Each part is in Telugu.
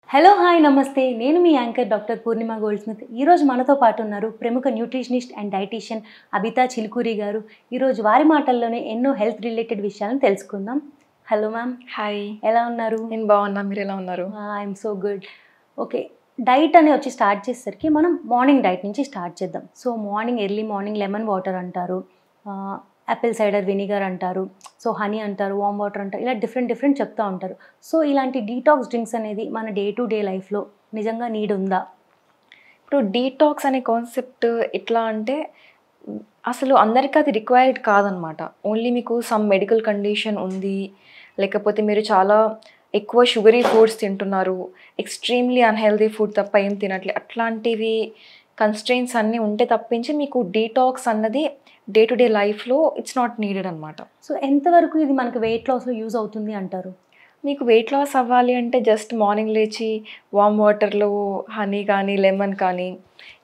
హలో హాయ్ నమస్తే నేను మీ యాంకర్ డాక్టర్ పూర్ణిమ గోల్డ్స్మిత్ ఈరోజు మనతో పాటు ఉన్నారు ప్రముఖ nutritionist and dietitian Abitha Chilukuri గారు. ఈరోజు వారి మాటల్లోనే ఎన్నో హెల్త్ రిలేటెడ్ విషయాలను తెలుసుకుందాం. Hello ma'am. హాయ్, ఎలా ఉన్నారు? నేను బాగున్నా, మీరు ఎలా ఉన్నారు? I'm so good. Okay, diet అని వచ్చి స్టార్ట్ చేసేసరికి మనం మార్నింగ్ డైట్ నుంచి స్టార్ట్ చేద్దాం. So morning early morning lemon water అంటారు, యాపిల్ సైడర్ వెనిగర్ అంటారు, సో హనీ అంటారు, వామ్ వాటర్ అంటారు, ఇలా డిఫరెంట్ చెప్తూ ఉంటారు. సో ఇలాంటి డీటాక్స్ డ్రింక్స్ అనేది మన డే టు డే లైఫ్లో నిజంగా నీడ్ ఉందా? ఇప్పుడు డీటాక్స్ అనే కాన్సెప్ట్ ఎట్లా అంటే అసలు అందరికీ అది రిక్వైర్డ్ కాదనమాట. ఓన్లీ మీకు సమ్ మెడికల్ కండిషన్ ఉంది, లేకపోతే మీరు చాలా ఎక్కువ షుగరీ ఫుడ్స్ తింటున్నారు, ఎక్స్ట్రీమ్లీ అన్హెల్దీ ఫుడ్ తప్ప ఏం తినట్లేదు, అట్లాంటివి కన్స్ట్రెయిన్స్ అన్నీ ఉంటే తప్పించి మీకు డీటాక్స్ అన్నది డే టు డే లైఫ్లో ఇట్స్ నాట్ నీడెడ్ అనమాట. సో ఎంతవరకు ఇది మనకు వెయిట్ లాస్లో యూజ్ అవుతుంది అంటారు? మీకు వెయిట్ లాస్ అవ్వాలి అంటే జస్ట్ మార్నింగ్ లేచి వామ్ వాటర్లో హనీ కానీ లెమన్ కానీ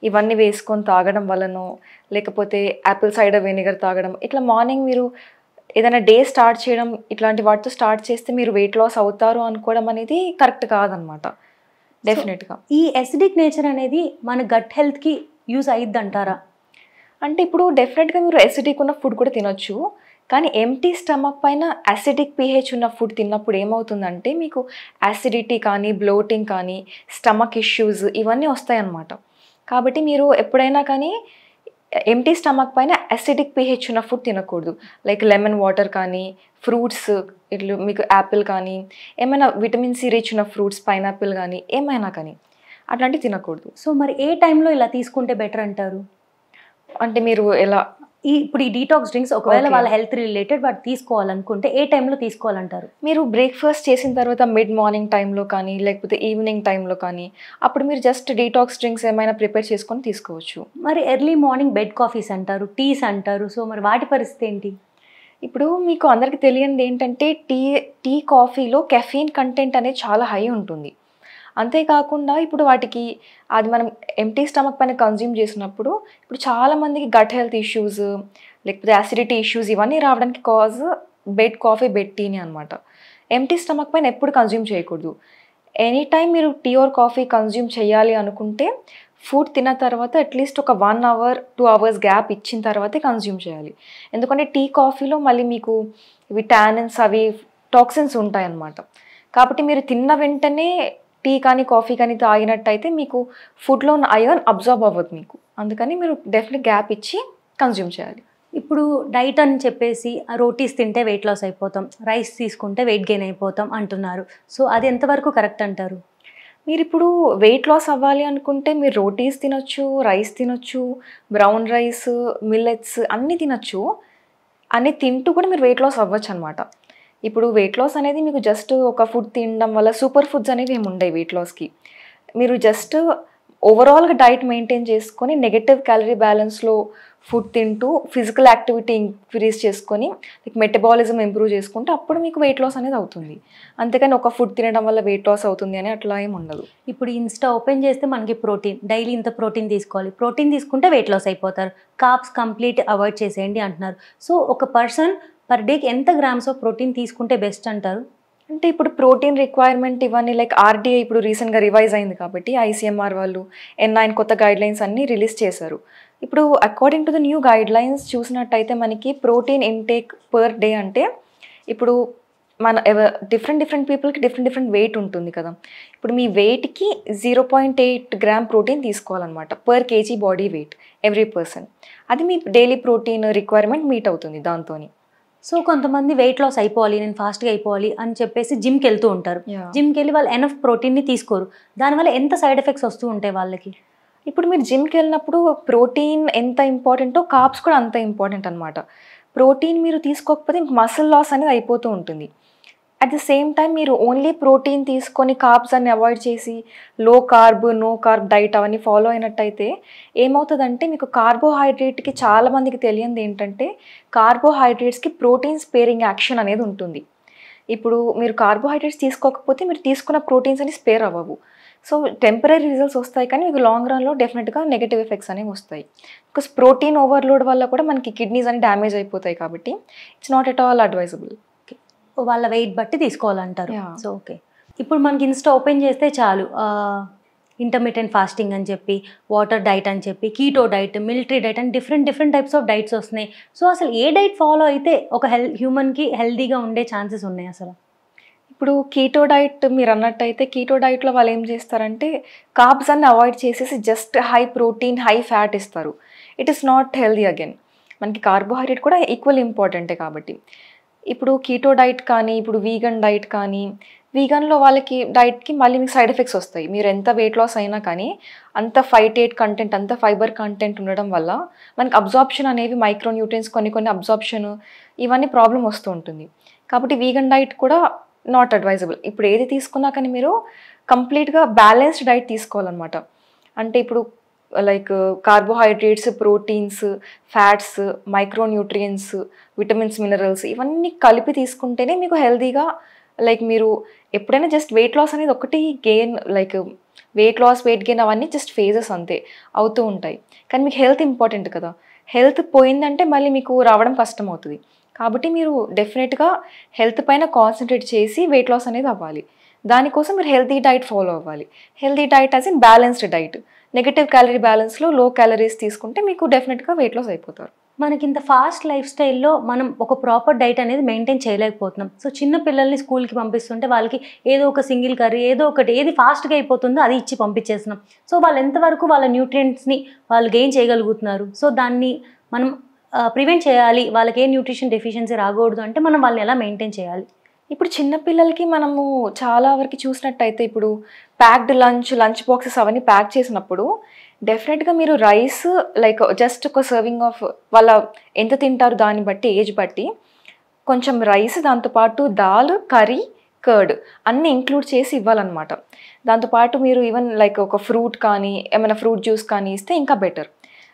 ఇవన్నీ వేసుకొని తాగడం వలనో, లేకపోతే యాపిల్ సైడర్ వెనిగర్ తాగడం, ఇట్లా మార్నింగ్ మీరు ఏదైనా డే స్టార్ట్ చేయడం ఇట్లాంటి వాటితో స్టార్ట్ చేస్తే మీరు వెయిట్ లాస్ అవుతారు అనుకోవడం అనేది కరెక్ట్ కాదనమాట. డెఫినెట్గా ఈ ఎసిడిక్ నేచర్ అనేది మన గట్ హెల్త్కి యూజ్ అయ్యిద్ది అంటారా? అంటే ఇప్పుడు డెఫినెట్గా మీరు ఎసిడిక్ ఉన్న ఫుడ్ కూడా తినొచ్చు, కానీ ఎంటీ స్టమక్ పైన యాసిడిక్ pH ఉన్న ఫుడ్ తిన్నప్పుడు ఏమవుతుందంటే మీకు యాసిడిటీ కానీ బ్లోటింగ్ కానీ స్టమక్ ఇష్యూస్ ఇవన్నీ వస్తాయన్నమాట. కాబట్టి మీరు ఎప్పుడైనా కానీ ఎంటీ స్టమక్ పైన యాసిడిక్ pH ఉన్న ఫుడ్ తినకూడదు. లైక్ లెమన్ వాటర్ కానీ ఫ్రూట్స్, ఇట్లు మీకు యాపిల్ కానీ ఏమైనా విటమిన్ సి రిచ్ ఉన్న ఫ్రూట్స్, పైనాపిల్ కానీ ఏమైనా కానీ అట్లాంటివి తినకూడదు. సో మరి ఏ టైంలో ఇలా తీసుకుంటే బెటర్ అంటారు? అంటే మీరు ఎలా ఇప్పుడు ఈ డీటాక్స్ డ్రింక్స్ ఒకవేళ వాళ్ళ హెల్త్ రిలేటెడ్ వాటి తీసుకోవాలనుకుంటే ఏ టైంలో తీసుకోవాలంటారు? మీరు బ్రేక్ఫాస్ట్ చేసిన తర్వాత మిడ్ మార్నింగ్ టైంలో కానీ లేకపోతే ఈవినింగ్ టైంలో కానీ అప్పుడు మీరు జస్ట్ డీటాక్స్ డ్రింక్స్ ఏమైనా ప్రిపేర్ చేసుకొని తీసుకోవచ్చు. మరి ఎర్లీ మార్నింగ్ బెడ్ కాఫీస్ అంటారు, టీస్ అంటారు, సో మరి వాటి పరిస్థితి ఏంటి? ఇప్పుడు మీకు అందరికీ తెలియనిది ఏంటంటే టీ కాఫీలో కెఫీన్ కంటెంట్ అనేది చాలా హై ఉంటుంది. అంతేకాకుండా ఇప్పుడు వాటికి అది మనం ఎంటీ స్టమక్ పైన కన్జ్యూమ్ చేసినప్పుడు ఇప్పుడు చాలామందికి గట్ హెల్త్ ఇష్యూస్, లేకపోతే యాసిడిటీ ఇష్యూస్ ఇవన్నీ రావడానికి కాజ్ బెడ్ కాఫీ, బెడ్ టీని అనమాట. ఎంటీ స్టమక్ పైన ఎప్పుడు కన్జ్యూమ్ చేయకూడదు. ఎనీ టైం మీరు టీ ఆర్ కాఫీ కన్జ్యూమ్ చేయాలి అనుకుంటే ఫుడ్ తిన్న తర్వాత అట్లీస్ట్ ఒక 1 hour 2 hours గ్యాప్ ఇచ్చిన తర్వాతే కన్జ్యూమ్ చేయాలి. ఎందుకంటే టీ కాఫీలో మళ్ళీ మీకు ఇవి టానిన్స్ అవి టాక్సిన్స్ ఉంటాయన్నమాట. కాబట్టి మీరు తిన్న వెంటనే టీ కానీ కాఫీ కానీ తాగినట్టయితే మీకు ఫుడ్లో ఉన్న ఐరన్ అబ్జార్బ్ అవ్వదు మీకు. అందుకని మీరు డెఫినెట్ గ్యాప్ ఇచ్చి కన్జ్యూమ్ చేయాలి. ఇప్పుడు డైట్ అని చెప్పేసి రోటీస్ తింటే వెయిట్ లాస్ అయిపోతాం, రైస్ తీసుకుంటే వెయిట్ గెయిన్ అయిపోతాం అంటున్నారు. సో అది ఎంతవరకు కరెక్ట్ అంటారు? మీరు ఇప్పుడు వెయిట్ లాస్ అవ్వాలి అనుకుంటే మీరు రోటీస్ తినొచ్చు, రైస్ తినొచ్చు, బ్రౌన్ రైస్, మిల్లెట్స్ అన్నీ తినొచ్చు. అన్నీ తింటూ కూడా మీరు వెయిట్ లాస్ అవ్వచ్చు అనమాట. ఇప్పుడు వెయిట్ లాస్ అనేది మీకు జస్ట్ ఒక ఫుడ్ తినడం వల్ల సూపర్ ఫుడ్స్ అనేవి ఏమి ఉండవు వెయిట్ లాస్కి. మీరు జస్ట్ ఓవరాల్గా డైట్ మెయింటైన్ చేసుకొని నెగటివ్ క్యాలరీ బ్యాలెన్స్లో ఫుడ్ తింటూ ఫిజికల్ యాక్టివిటీ ఇంక్రీజ్ చేసుకొని మెటబాలిజం ఇంప్రూవ్ చేసుకుంటే అప్పుడు మీకు వెయిట్ లాస్ అనేది అవుతుంది. అంతేకాని ఒక ఫుడ్ తినడం వల్ల వెయిట్ లాస్ అవుతుంది అని అట్లా ఏమి ఉండదు. ఇప్పుడు ఇన్స్టా ఓపెన్ చేస్తే మనకి ప్రోటీన్, డైలీ ఇంత ప్రోటీన్ తీసుకోవాలి, ప్రోటీన్ తీసుకుంటే వెయిట్ లాస్ అయిపోతారు, కార్బ్స్ కంప్లీట్ అవాయిడ్ చేసేయండి అంటున్నారు. సో ఒక పర్సన్ పర్ డేకి ఎంత గ్రామ్స్ ఆఫ్ ప్రోటీన్ తీసుకుంటే బెస్ట్ అంటారు? అంటే ఇప్పుడు ప్రోటీన్ రిక్వైర్మెంట్ ఇవన్నీ లైక్ ఆర్డీఐ ఇప్పుడు రీసెంట్గా రివైజ్ అయింది కాబట్టి ఐసీఎంఆర్ వాళ్ళు N9 కొత్త గైడ్లైన్స్ అన్నీ రిలీజ్ చేశారు. ఇప్పుడు according to the new guidelines చూసినట్టయితే మనకి ప్రోటీన్ ఇంటేక్ పర్ డే అంటే ఇప్పుడు మన డిఫరెంట్ పీపుల్కి డిఫరెంట్ వెయిట్ ఉంటుంది కదా. ఇప్పుడు మీ వెయిట్కి 0.8 గ్రామ్ ప్రోటీన్ తీసుకోవాలన్నమాట per KG body weight every person. అది మీ డైలీ ప్రోటీన్ రిక్వైర్మెంట్ మీట్ అవుతుంది దాంతో. సో కొంతమంది వెయిట్ లాస్ అయిపోవాలి, నేను ఫాస్ట్గా అయిపోవాలి అని చెప్పేసి జిమ్కి వెళ్తూ ఉంటారు. జిమ్కి వెళ్ళి వాళ్ళు ఎనఫ్ ప్రోటీన్ని తీసుకోరు, దానివల్ల ఎంత సైడ్ ఎఫెక్ట్స్ వస్తూ ఉంటాయి వాళ్ళకి? ఇప్పుడు మీరు జిమ్కి వెళ్ళినప్పుడు ప్రోటీన్ ఎంత ఇంపార్టెంటో కార్బ్స్ కూడా అంత ఇంపార్టెంట్ అనమాట. ప్రోటీన్ మీరు తీసుకోకపోతే మసిల్ లాస్ అనేది అయిపోతూ ఉంటుంది. అట్ ద సేమ్ టైం మీరు ఓన్లీ ప్రోటీన్ తీసుకొని కార్బ్స్ అన్ని అవాయిడ్ చేసి low carb no carb diet అవన్నీ ఫాలో అయినట్టయితే ఏమవుతుందంటే మీకు కార్బోహైడ్రేట్కి చాలామందికి తెలియంది ఏంటంటే కార్బోహైడ్రేట్స్కి ప్రోటీన్ స్పేరింగ్ యాక్షన్ అనేది ఉంటుంది. ఇప్పుడు మీరు కార్బోహైడ్రేట్స్ తీసుకోకపోతే మీరు తీసుకున్న ప్రోటీన్స్ అని స్పేర్ అవ్వవు. సో టెంపరీ రిజల్ట్స్ వస్తాయి కానీ మీకు లాంగ్ రన్లో డెఫినెట్గా నెగటివ్ ఎఫెక్ట్స్ అనేవి వస్తాయి. బికాస్ ప్రోటీన్ ఓవర్లోడ్ వల్ల కూడా మనకి కిడ్నీస్ అని డ్యామేజ్ అయిపోతాయి కాబట్టి it's not at all advisable. వాళ్ళ వెయిట్ బట్టి తీసుకోవాలంటారు. సో ఓకే, ఇప్పుడు మనకి ఇన్స్టా ఓపెన్ చేస్తే చాలు ఇంటర్మీడియట్ ఫాస్టింగ్ అని చెప్పి, వాటర్ డైట్ అని చెప్పి, కీటో డైట్, మిలిటరీ డైట్ అని డిఫరెంట్ టైప్స్ ఆఫ్ డైట్స్ వస్తున్నాయి. సో అసలు ఏ డైట్ ఫాలో అయితే ఒక హ్యూమన్‌కి హెల్తీగా ఉండే ఛాన్సెస్ ఉన్నాయి అసలు? ఇప్పుడు కీటో డైట్ మీరన్నట్టయితే కీటో డైట్‌లో వాళ్ళేం చేస్తారంటే కార్బ్స్ అన్ని అవాయిడ్ చేసేసి just high protein, high fat ఇస్తారు. It is not healthy again. మనకి కార్బోహైడ్రేట్ కూడా ఈక్వల్ ఇంపార్టెంటే కాబట్టి. ఇప్పుడు కీటో డైట్ కానీ, ఇప్పుడు వీగన్ డైట్ కానీ, వీగన్‌లో వాళ్ళకి డైట్‌కి మళ్ళీ మీకు సైడ్ ఎఫెక్ట్స్ వస్తాయి. మీరు ఎంత వెయిట్ లాస్ అయినా కానీ అంత ఫైటేట్ కంటెంట్, అంత ఫైబర్ కంటెంట్ ఉండడం వల్ల మనకి అబ్జార్ప్షన్ అనేవి మైక్రో న్యూట్రియన్స్ కొన్ని అబ్జార్ప్షన్ ఇవన్నీ ప్రాబ్లమ్ వస్తూ ఉంటుంది. కాబట్టి వీగన్ డైట్ కూడా నాట్ అడ్వైజబుల్. ఇప్పుడు ఏది తీసుకున్నా కానీ మీరు కంప్లీట్‌గా బ్యాలెన్స్డ్ డైట్ తీసుకోవాలన్నమాట. అంటే ఇప్పుడు like carbohydrates, proteins, fats, micro nutrients, vitamins, minerals ఇవన్నీ కలిపి తీసుకుంటేనే మీకు హెల్తీగా లైక్ మీరు ఎప్పుడైనా జస్ట్ వెయిట్ లాస్ అనేది ఒకటి gain like weight loss, weight gain అవన్నీ జస్ట్ ఫేజెస్ అంతే అవుతూ ఉంటాయి. కానీ మీకు హెల్త్ ఇంపార్టెంట్ కదా. హెల్త్ పోయిందంటే మళ్ళీ మీకు రావడం కష్టం అవుతుంది. కాబట్టి మీరు డెఫినెట్‌గా హెల్త్ పైన కాన్సంట్రేట్ చేసి వెయిట్ లాస్ అనేది అవ్వాలి. దానికోసం మీరు హెల్తీ డైట్ ఫాలో అవ్వాలి. Healthy diet as in balanced diet. Negative calorie బ్యాలెన్స్‌లో లో క్యాలరీస్ తీసుకుంటే మీకు డెఫినెట్‌గా వెయిట్ లాస్ అయిపోతారు. మనకింత ఫాస్ట్ లైఫ్ స్టైల్‌లో మనం ఒక ప్రాపర్ డైట్ అనేది మెయింటైన్ చేయలేకపోతున్నాం. సో చిన్న పిల్లల్ని స్కూల్‌కి పంపిస్తుంటే వాళ్ళకి ఏదో ఒక సింగిల్ కర్రీ, ఏదో ఒకటి ఏది ఫాస్ట్‌గా అయిపోతుందో అది ఇచ్చి పంపించేస్తున్నాం. సో వాళ్ళు ఎంతవరకు వాళ్ళ న్యూట్రియంట్స్‌ని వాళ్ళు గెయిన్ చేయగలుగుతున్నారు? సో దాన్ని మనం ప్రివెంట్ చేయాలి. వాళ్ళకి ఏ న్యూట్రిషన్ డెఫిషియన్సీ రాకూడదు అంటే మనం వాళ్ళని ఎలా మెయింటైన్ చేయాలి? ఇప్పుడు చిన్న పిల్లలకి మనము చాలా వరకు చూసినట్టయితే ఇప్పుడు ప్యాక్డ్ లంచ్ బాక్సెస్ అవన్నీ ప్యాక్ చేసినప్పుడు డెఫినెట్‌గా మీరు రైస్ లైక్ జస్ట్ ఒక సర్వింగ్ ఆఫ్ వాళ్ళ ఎంత తింటారు దాన్ని బట్టి, ఏజ్ బట్టి కొంచెం రైస్, దాంతోపాటు దాల్, కర్రీ, కర్డ్ అన్నీ ఇంక్లూడ్ చేసి ఇవ్వాలన్నమాట. దాంతోపాటు మీరు ఈవెన్ లైక్ ఒక ఫ్రూట్ కానీ, ఏమైనా ఫ్రూట్ జ్యూస్ కానీ ఇస్తే ఇంకా బెటర్.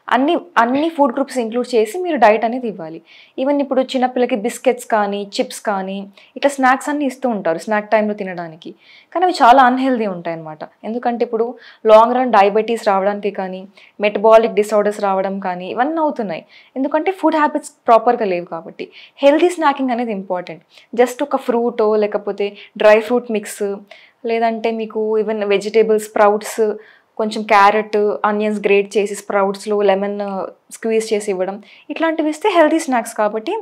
అన్ని ఫుడ్ గ్రూప్స్ ఇంక్లూడ్ చేసి మీరు డైట్ అనేది ఇవ్వాలి. ఈవెన్ ఇప్పుడు చిన్నపిల్లలకి బిస్కెట్స్ కానీ, చిప్స్ కానీ ఇట్లా స్నాక్స్ అన్నీ ఇస్తూ ఉంటారు స్నాక్ టైంలో తినడానికి. కానీ అవి చాలా అన్‌హెల్తీ ఉంటాయన్నమాట. ఎందుకంటే ఇప్పుడు లాంగ్ రన్ డయాబెటీస్ రావడానికి కానీ, మెటబాలిక్ డిసార్డర్స్ రావడం కానీ ఇవన్నీ అవుతున్నాయి. ఎందుకంటే ఫుడ్ హ్యాబిట్స్ ప్రాపర్‌గా లేవు కాబట్టి. హెల్తీ స్నాకింగ్ అనేది ఇంపార్టెంట్. జస్ట్ ఒక ఫ్రూటో లేకపోతే డ్రై ఫ్రూట్ మిక్స్ లేదంటే మీకు ఈవెన్ వెజిటబుల్ స్ప్రౌట్స్ కొంచెం క్యారెట్, ఆనియన్స్ గ్రేట్ చేసి స్ప్రౌట్స్‌లో లెమన్ స్క్వీజ్ చేసి ఇవ్వడం. ఇట్లాంటివి ఇస్తే హెల్తీ స్నాక్స్ కాబట్టి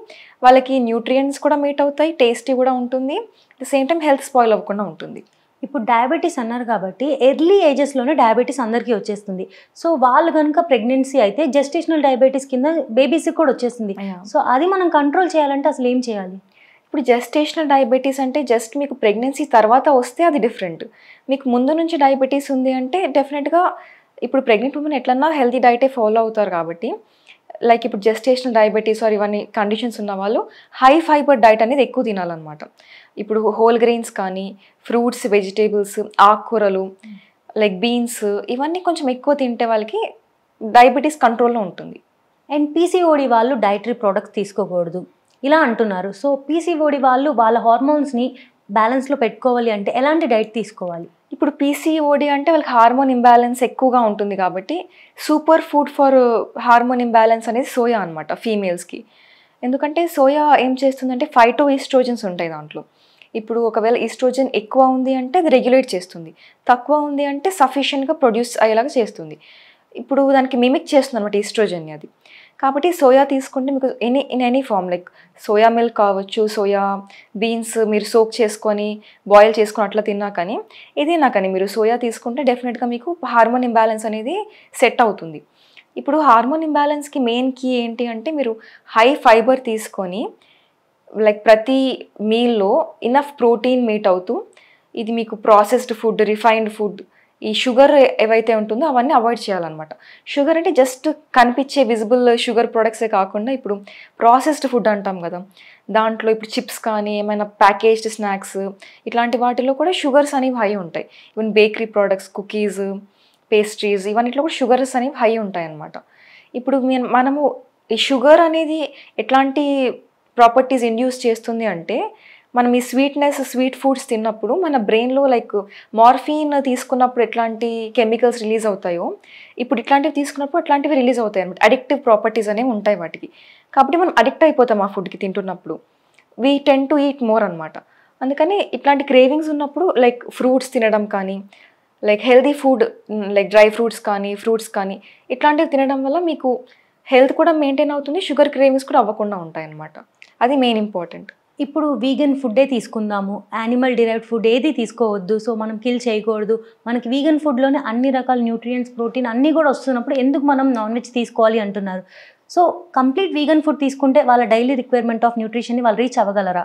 వాళ్ళకి న్యూట్రియంట్స్ కూడా మీట్ అవుతాయి, టేస్టీ కూడా ఉంటుంది. At the same time health spoil అవ్వకుండా ఉంటుంది. ఇప్పుడు డయాబెటీస్ అన్నారు కాబట్టి ఎర్లీ ఏజెస్‌లోనే డయాబెటీస్ అందరికీ వచ్చేస్తుంది. సో వాళ్ళు గనుక ప్రెగ్నెన్సీ అయితే జెస్టేషనల్ డయాబెటీస్ కింద బేబీస్‌కి కూడా వచ్చేస్తుంది. సో అది మనం కంట్రోల్ చేయాలంటే అసలు ఏం చేయాలి? ఇప్పుడు జెస్టేషనల్ డయాబెటీస్ అంటే జస్ట్ మీకు ప్రెగ్నెన్సీ తర్వాత వస్తే అది డిఫరెంట్. మీకు ముందు నుంచి డయాబెటీస్ ఉంది అంటే డెఫినెట్‌గా ఇప్పుడు ప్రెగ్నెంట్ ఉమెన్ ఎట్లన్నా హెల్తీ డైటే ఫాలో అవుతారు కాబట్టి లైక్ ఇప్పుడు జెస్టేషనల్ డయాబెటీస్ ఆర్ ఇవన్నీ కండిషన్స్ ఉన్న వాళ్ళు హై ఫైబర్ డైట్ అనేది ఎక్కువ తినాలన్నమాట. ఇప్పుడు హోల్ గ్రెయిన్స్ కానీ, ఫ్రూట్స్, వెజిటేబుల్స్, ఆకుకూరలు లైక్ బీన్స్ ఇవన్నీ కొంచెం ఎక్కువ తింటే వాళ్ళకి డయాబెటీస్ కంట్రోల్‌లో ఉంటుంది. అండ్ పీసీఓడి వాళ్ళు డైటరీ ప్రొడక్ట్స్ తీసుకోకూడదు ఇలా అంటున్నారు. సో పీసీఓడి వాళ్ళు వాళ్ళ హార్మోన్స్‌ని బ్యాలెన్స్‌లో పెట్టుకోవాలి అంటే ఎలాంటి డైట్ తీసుకోవాలి? ఇప్పుడు పీసీఓడి అంటే వాళ్ళకి హార్మోన్ ఇంబ్యాలెన్స్ ఎక్కువగా ఉంటుంది కాబట్టి super food for hormone imbalance అనేది సోయా అనమాట ఫీమేల్స్‌కి. ఎందుకంటే సోయా ఏం చేస్తుందంటే ఫైటో ఈస్ట్రోజన్స్ ఉంటాయి దాంట్లో. ఇప్పుడు ఒకవేళ ఈస్ట్రోజన్ ఎక్కువ ఉంది అంటే అది రెగ్యులేట్ చేస్తుంది. తక్కువ ఉంది అంటే సఫిషియెంట్‌గా ప్రొడ్యూస్ అయ్యేలాగా చేస్తుంది. ఇప్పుడు దానికి మిమిక్ చేస్తుంది అనమాట ఈస్ట్రోజన్ని అది. కాబట్టి సోయా తీసుకుంటే మీకు in any form like soya milk కావచ్చు, సోయా బీన్స్ మీరు సోక్ చేసుకొని బాయిల్ చేసుకొని అట్లా తిన్నా కానీ ఏదైనా కానీ మీరు సోయా తీసుకుంటే డెఫినెట్‌గా మీకు హార్మోన్ ఇంబ్యాలెన్స్ అనేది సెట్ అవుతుంది. ఇప్పుడు హార్మోన్ ఇంబ్యాలెన్స్‌కి మెయిన్ కీ ఏంటి అంటే మీరు హై ఫైబర్ తీసుకొని లైక్ ప్రతి మీల్‌లో ఇనఫ్ ప్రోటీన్ మీట్ అవుతూ ఇది మీకు ప్రాసెస్డ్ ఫుడ్, రిఫైన్డ్ ఫుడ్ ఈ షుగర్ ఏవైతే ఉంటుందో అవన్నీ అవాయిడ్ చేయాలన్నమాట. షుగర్ అంటే జస్ట్ కనిపించే విజిబుల్ షుగర్ ప్రొడక్ట్సే కాకుండా ఇప్పుడు ప్రాసెస్డ్ ఫుడ్ అంటాం కదా, దాంట్లో ఇప్పుడు చిప్స్ కానీ ఏమైనా ప్యాకేజ్డ్ స్నాక్స్ ఇట్లాంటి వాటిలో కూడా షుగర్స్ అనేవి హై ఉంటాయి. Even bakery products, cookies, pastries ఇవన్నిట్లో కూడా షుగర్స్ అనేవి హై ఉంటాయి అన్నమాట. ఇప్పుడు మనము ఈ షుగర్ అనేది ఎట్లాంటి ప్రాపర్టీస్ ఇండ్యూస్ చేస్తుంది అంటే మనం ఈ స్వీట్ ఫుడ్స్ తిన్నప్పుడు మన బ్రెయిన్లో లైక్ మార్ఫిన్ తీసుకున్నప్పుడు ఎట్లాంటి కెమికల్స్ రిలీజ్ అవుతాయో ఇప్పుడు ఇట్లాంటివి తీసుకున్నప్పుడు అట్లాంటివి రిలీజ్ అవుతాయి అనమాట. అడిక్టివ్ ప్రాపర్టీస్ అనేవి ఉంటాయి వాటికి. కాబట్టి మనం అడిక్ట్ అయిపోతాం ఆ ఫుడ్కి తింటున్నప్పుడు. We tend to eat more అనమాట. అందుకని ఇట్లాంటి క్రేవింగ్స్ ఉన్నప్పుడు లైక్ ఫ్రూట్స్ తినడం కానీ, like healthy food like dry fruits కానీ, ఫ్రూట్స్ కానీ ఇట్లాంటివి తినడం వల్ల మీకు హెల్త్ కూడా మెయింటైన్ అవుతుంది, షుగర్ క్రేవింగ్స్ కూడా అవ్వకుండా ఉంటాయన్నమాట. అది మెయిన్ ఇంపార్టెంట్. ఇప్పుడు వీగన్ ఫుడ్డే తీసుకుందాము, యానిమల్ డిరైవ్డ్ ఫుడ్ ఏది తీసుకోవద్దు, సో మనం కిల్ చేయకూడదు, మనకి వీగన్ ఫుడ్లోనే అన్ని రకాల న్యూట్రియంట్స్, ప్రోటీన్ అన్నీ కూడా వస్తున్నప్పుడు ఎందుకు మనం నాన్ వెజ్ తీసుకోవాలి అంటున్నారు. సో కంప్లీట్ వీగన్ ఫుడ్ తీసుకుంటే వాళ్ళ డైలీ రిక్వైర్మెంట్ ఆఫ్ న్యూట్రిషన్ని వాళ్ళు రీచ్ అవ్వగలరా?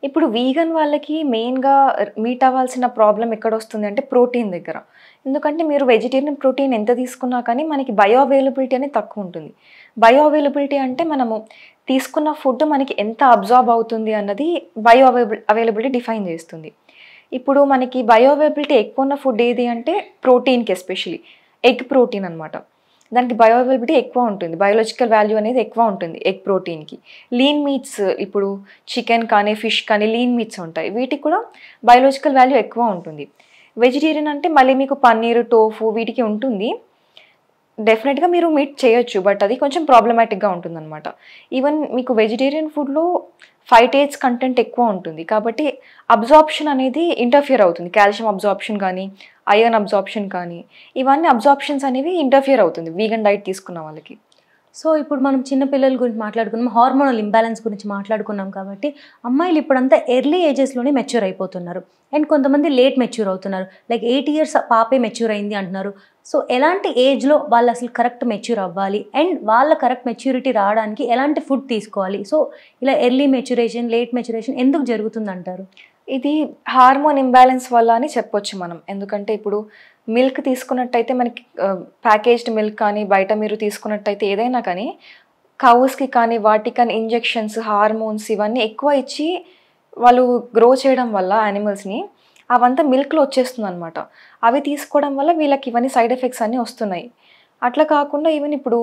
ఇప్పుడు వీగన్ వాళ్ళకి మెయిన్గా మీట్ అవ్వాల్సిన ప్రాబ్లం ఎక్కడ వస్తుంది అంటే ప్రోటీన్ దగ్గర. ఎందుకంటే మీరు వెజిటేరియన్ ప్రోటీన్ ఎంత తీసుకున్నా కానీ మనకి బయో అవైలబిలిటీ అనేది తక్కువ ఉంటుంది. బయో అవైలబిలిటీ అంటే మనము తీసుకున్న ఫుడ్ మనకి ఎంత అబ్జార్బ్ అవుతుంది అన్నది బయో అవైలబిలిటీ డిఫైన్ చేస్తుంది. ఇప్పుడు మనకి బయో అవైలబిలిటీ ఎక్కువ ఉన్న ఫుడ్ ఏది అంటే ప్రోటీన్కి, ఎస్పెషలీ ఎగ్ ప్రోటీన్ అనమాట. దానికి బయో అవైలబిలిటీ ఎక్కువ ఉంటుంది, బయోలాజికల్ వాల్యూ అనేది ఎక్కువ ఉంటుంది ఎగ్ ప్రోటీన్కి. లీన్ మీట్స్, ఇప్పుడు చికెన్ కానీ ఫిష్ కానీ లీన్ మీట్స్ ఉంటాయి, వీటికి కూడా బయోలాజికల్ వాల్యూ ఎక్కువ ఉంటుంది. వెజిటేరియన్ అంటే మళ్ళీ మీకు పన్నీర్, టోఫు వీటికి ఉంటుంది. డెఫినెట్గా మీరు మీట్ చేయొచ్చు, బట్ అది కొంచెం ప్రాబ్లమాటిక్గా ఉంటుందన్నమాట. ఈవెన్ మీకు వెజిటేరియన్ ఫుడ్లో ఫైటేట్స్ కంటెంట్ ఎక్కువ ఉంటుంది కాబట్టి అబ్జార్ప్షన్ అనేది ఇంటర్ఫియర్ అవుతుంది. కాల్షియం అబ్జార్ప్షన్ కానీ, ఐరన్ అబ్జార్ప్షన్ కానీ, ఇవన్నీ అబ్జార్ప్షన్స్ అనేవి ఇంటర్ఫియర్ అవుతుంది వీగన్ డైట్ తీసుకున్న వాళ్ళకి. సో ఇప్పుడు మనం చిన్నపిల్లల గురించి మాట్లాడుకున్నాం, హార్మోనల్ ఇంబ్యాలెన్స్ గురించి మాట్లాడుకున్నాం కాబట్టి అమ్మాయిలు ఇప్పుడంతా ఎర్లీ ఏజెస్లోనే మెచ్యూర్ అయిపోతున్నారు అండ్ కొంతమంది లేట్ మెచ్యూర్ అవుతున్నారు. లైక్ 8 years పాపే మెచ్యూర్ అయింది అంటున్నారు. సో ఎలాంటి ఏజ్లో వాళ్ళు అసలు కరెక్ట్ మెచ్యూర్ అవ్వాలి అండ్ వాళ్ళ కరెక్ట్ మెచ్యూరిటీ రావడానికి ఎలాంటి ఫుడ్ తీసుకోవాలి? సో ఇలా ఎర్లీ మెచ్యూరేషన్, లేట్ మెచ్యూరేషన్ ఎందుకు జరుగుతుంది అంటారు? ఇది హార్మోన్ ఇంబ్యాలెన్స్ వల్ల అని చెప్పొచ్చు మనం. ఎందుకంటే ఇప్పుడు మిల్క్ తీసుకున్నట్టయితే మనకి ప్యాకేజ్డ్ మిల్క్ కానీ, బయట మీరు తీసుకున్నట్టయితే ఏదైనా కానీ కౌస్కి కానీ వాటికి కానీ ఇంజెక్షన్స్, హార్మోన్స్ ఇవన్నీ ఎక్కువ ఇచ్చి వాళ్ళు గ్రో చేయడం వల్ల యానిమల్స్ని అవంతా మిల్క్లో వచ్చేస్తుంది అనమాట. అవి తీసుకోవడం వల్ల వీళ్ళకి ఇవన్నీ సైడ్ ఎఫెక్ట్స్ అన్నీ వస్తున్నాయి. అట్లా కాకుండా ఈవెన్ ఇప్పుడు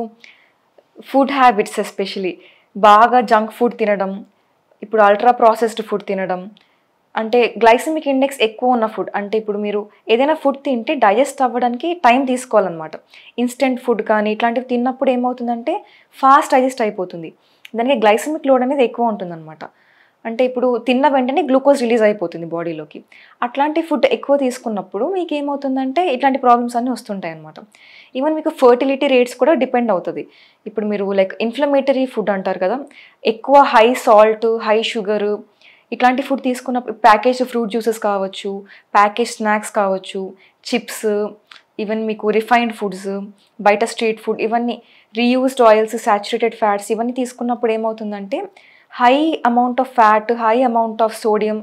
ఫుడ్ హ్యాబిట్స్, ఎస్పెషలీ బాగా జంక్ ఫుడ్ తినడం, ఇప్పుడు అల్ట్రా ప్రాసెస్డ్ ఫుడ్ తినడం, అంటే గ్లైసెమిక్ ఇండెక్స్ ఎక్కువ ఉన్న ఫుడ్, అంటే ఇప్పుడు మీరు ఏదైనా ఫుడ్ తింటే డైజెస్ట్ అవ్వడానికి టైం తీసుకోవాలన్నమాట. ఇన్స్టెంట్ ఫుడ్ కానీ ఇట్లాంటివి తిన్నప్పుడు ఏమవుతుందంటే ఫాస్ట్ డైజెస్ట్ అయిపోతుంది, దానికి గ్లైసెమిక్ లోడ్ అనేది ఎక్కువ ఉంటుందన్నమాట. అంటే ఇప్పుడు తిన్న వెంటనే గ్లూకోజ్ రిలీజ్ అయిపోతుంది బాడీలోకి. అట్లాంటి ఫుడ్ ఎక్కువ తీసుకున్నప్పుడు మీకు ఏమవుతుందంటే ఇట్లాంటి ప్రాబ్లమ్స్ అన్నీ వస్తుంటాయి అన్నమాట. ఈవెన్ మీకు ఫర్టిలిటీ రేట్స్ కూడా డిపెండ్ అవుతుంది. ఇప్పుడు మీరు లైక్ ఇన్ఫ్లమేటరీ ఫుడ్ అంటారు కదా, ఎక్కువ హై సాల్ట్, హై షుగర్ ఇట్లాంటి ఫుడ్ తీసుకున్న ప్యాకేజ్ ఫ్రూట్ జ్యూసెస్ కావచ్చు, ప్యాకేజ్ స్నాక్స్ కావచ్చు, చిప్స్, ఈవెన్ మీకు రిఫైన్డ్ ఫుడ్స్, బయట స్ట్రీట్ ఫుడ్, ఇవన్నీ రీయూజ్డ్ ఆయిల్స్, సాచురేటెడ్ ఫ్యాట్స్ ఇవన్నీ తీసుకున్నప్పుడు ఏమవుతుందంటే high amount of fat, high amount of sodium,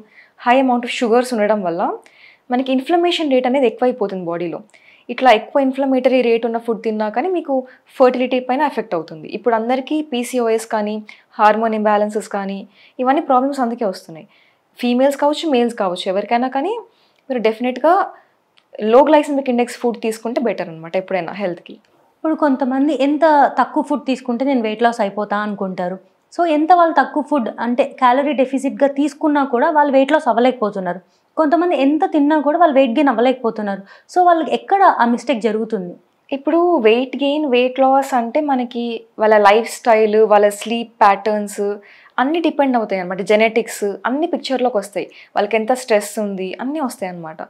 high amount of sugars ఉండడం వల్ల మనకి ఇన్ఫ్లమేషన్ రేట్ అనేది ఎక్కువైపోతుంది బాడీలో. ఇట్లా ఎక్కువ ఇన్ఫ్లమేటరీ రేట్ ఉన్న ఫుడ్ తిన్నా కానీ మీకు ఫర్టిలిటీ పైన ఎఫెక్ట్ అవుతుంది. ఇప్పుడు అందరికీ PCOS కానీ, హార్మోన్ ఇంబ్యాలెన్సెస్ కానీ ఇవన్నీ ప్రాబ్లమ్స్ అందుకే వస్తున్నాయి. ఫీమేల్స్ కావచ్చు, మేల్స్ కావచ్చు, ఎవరికైనా కానీ మీరు డెఫినెట్గా లో గ్లైసెమిక్ ఇండెక్స్ ఫుడ్ తీసుకుంటే బెటర్ అనమాట ఎప్పుడైనా హెల్త్కి. ఇప్పుడు కొంతమంది ఎంత తక్కువ ఫుడ్ తీసుకుంటే నేను వెయిట్ లాస్ అయిపోతా అనుకుంటారు. సో ఎంత వాళ్ళు తక్కువ ఫుడ్ అంటే క్యాలరీ డెఫిసిట్గా తీసుకున్నా కూడా వాళ్ళు వెయిట్ లాస్ అవ్వలేకపోతున్నారు. కొంతమంది ఎంత తిన్నా కూడా వాళ్ళు వెయిట్ గెయిన్ అవ్వలేకపోతున్నారు. సో వాళ్ళకి ఎక్కడ ఆ మిస్టేక్ జరుగుతుంది? ఇప్పుడు వెయిట్ గెయిన్, వెయిట్ లాస్ అంటే మనకి వాళ్ళ లైఫ్ స్టైల్, వాళ్ళ స్లీప్ ప్యాటర్న్స్ అన్నీ డిపెండ్ అవుతాయి అనమాట. జెనెటిక్స్ అన్ని పిక్చర్లోకి వస్తాయి, వాళ్ళకి ఎంత స్ట్రెస్ ఉంది అన్నీ వస్తాయి అన్నమాట.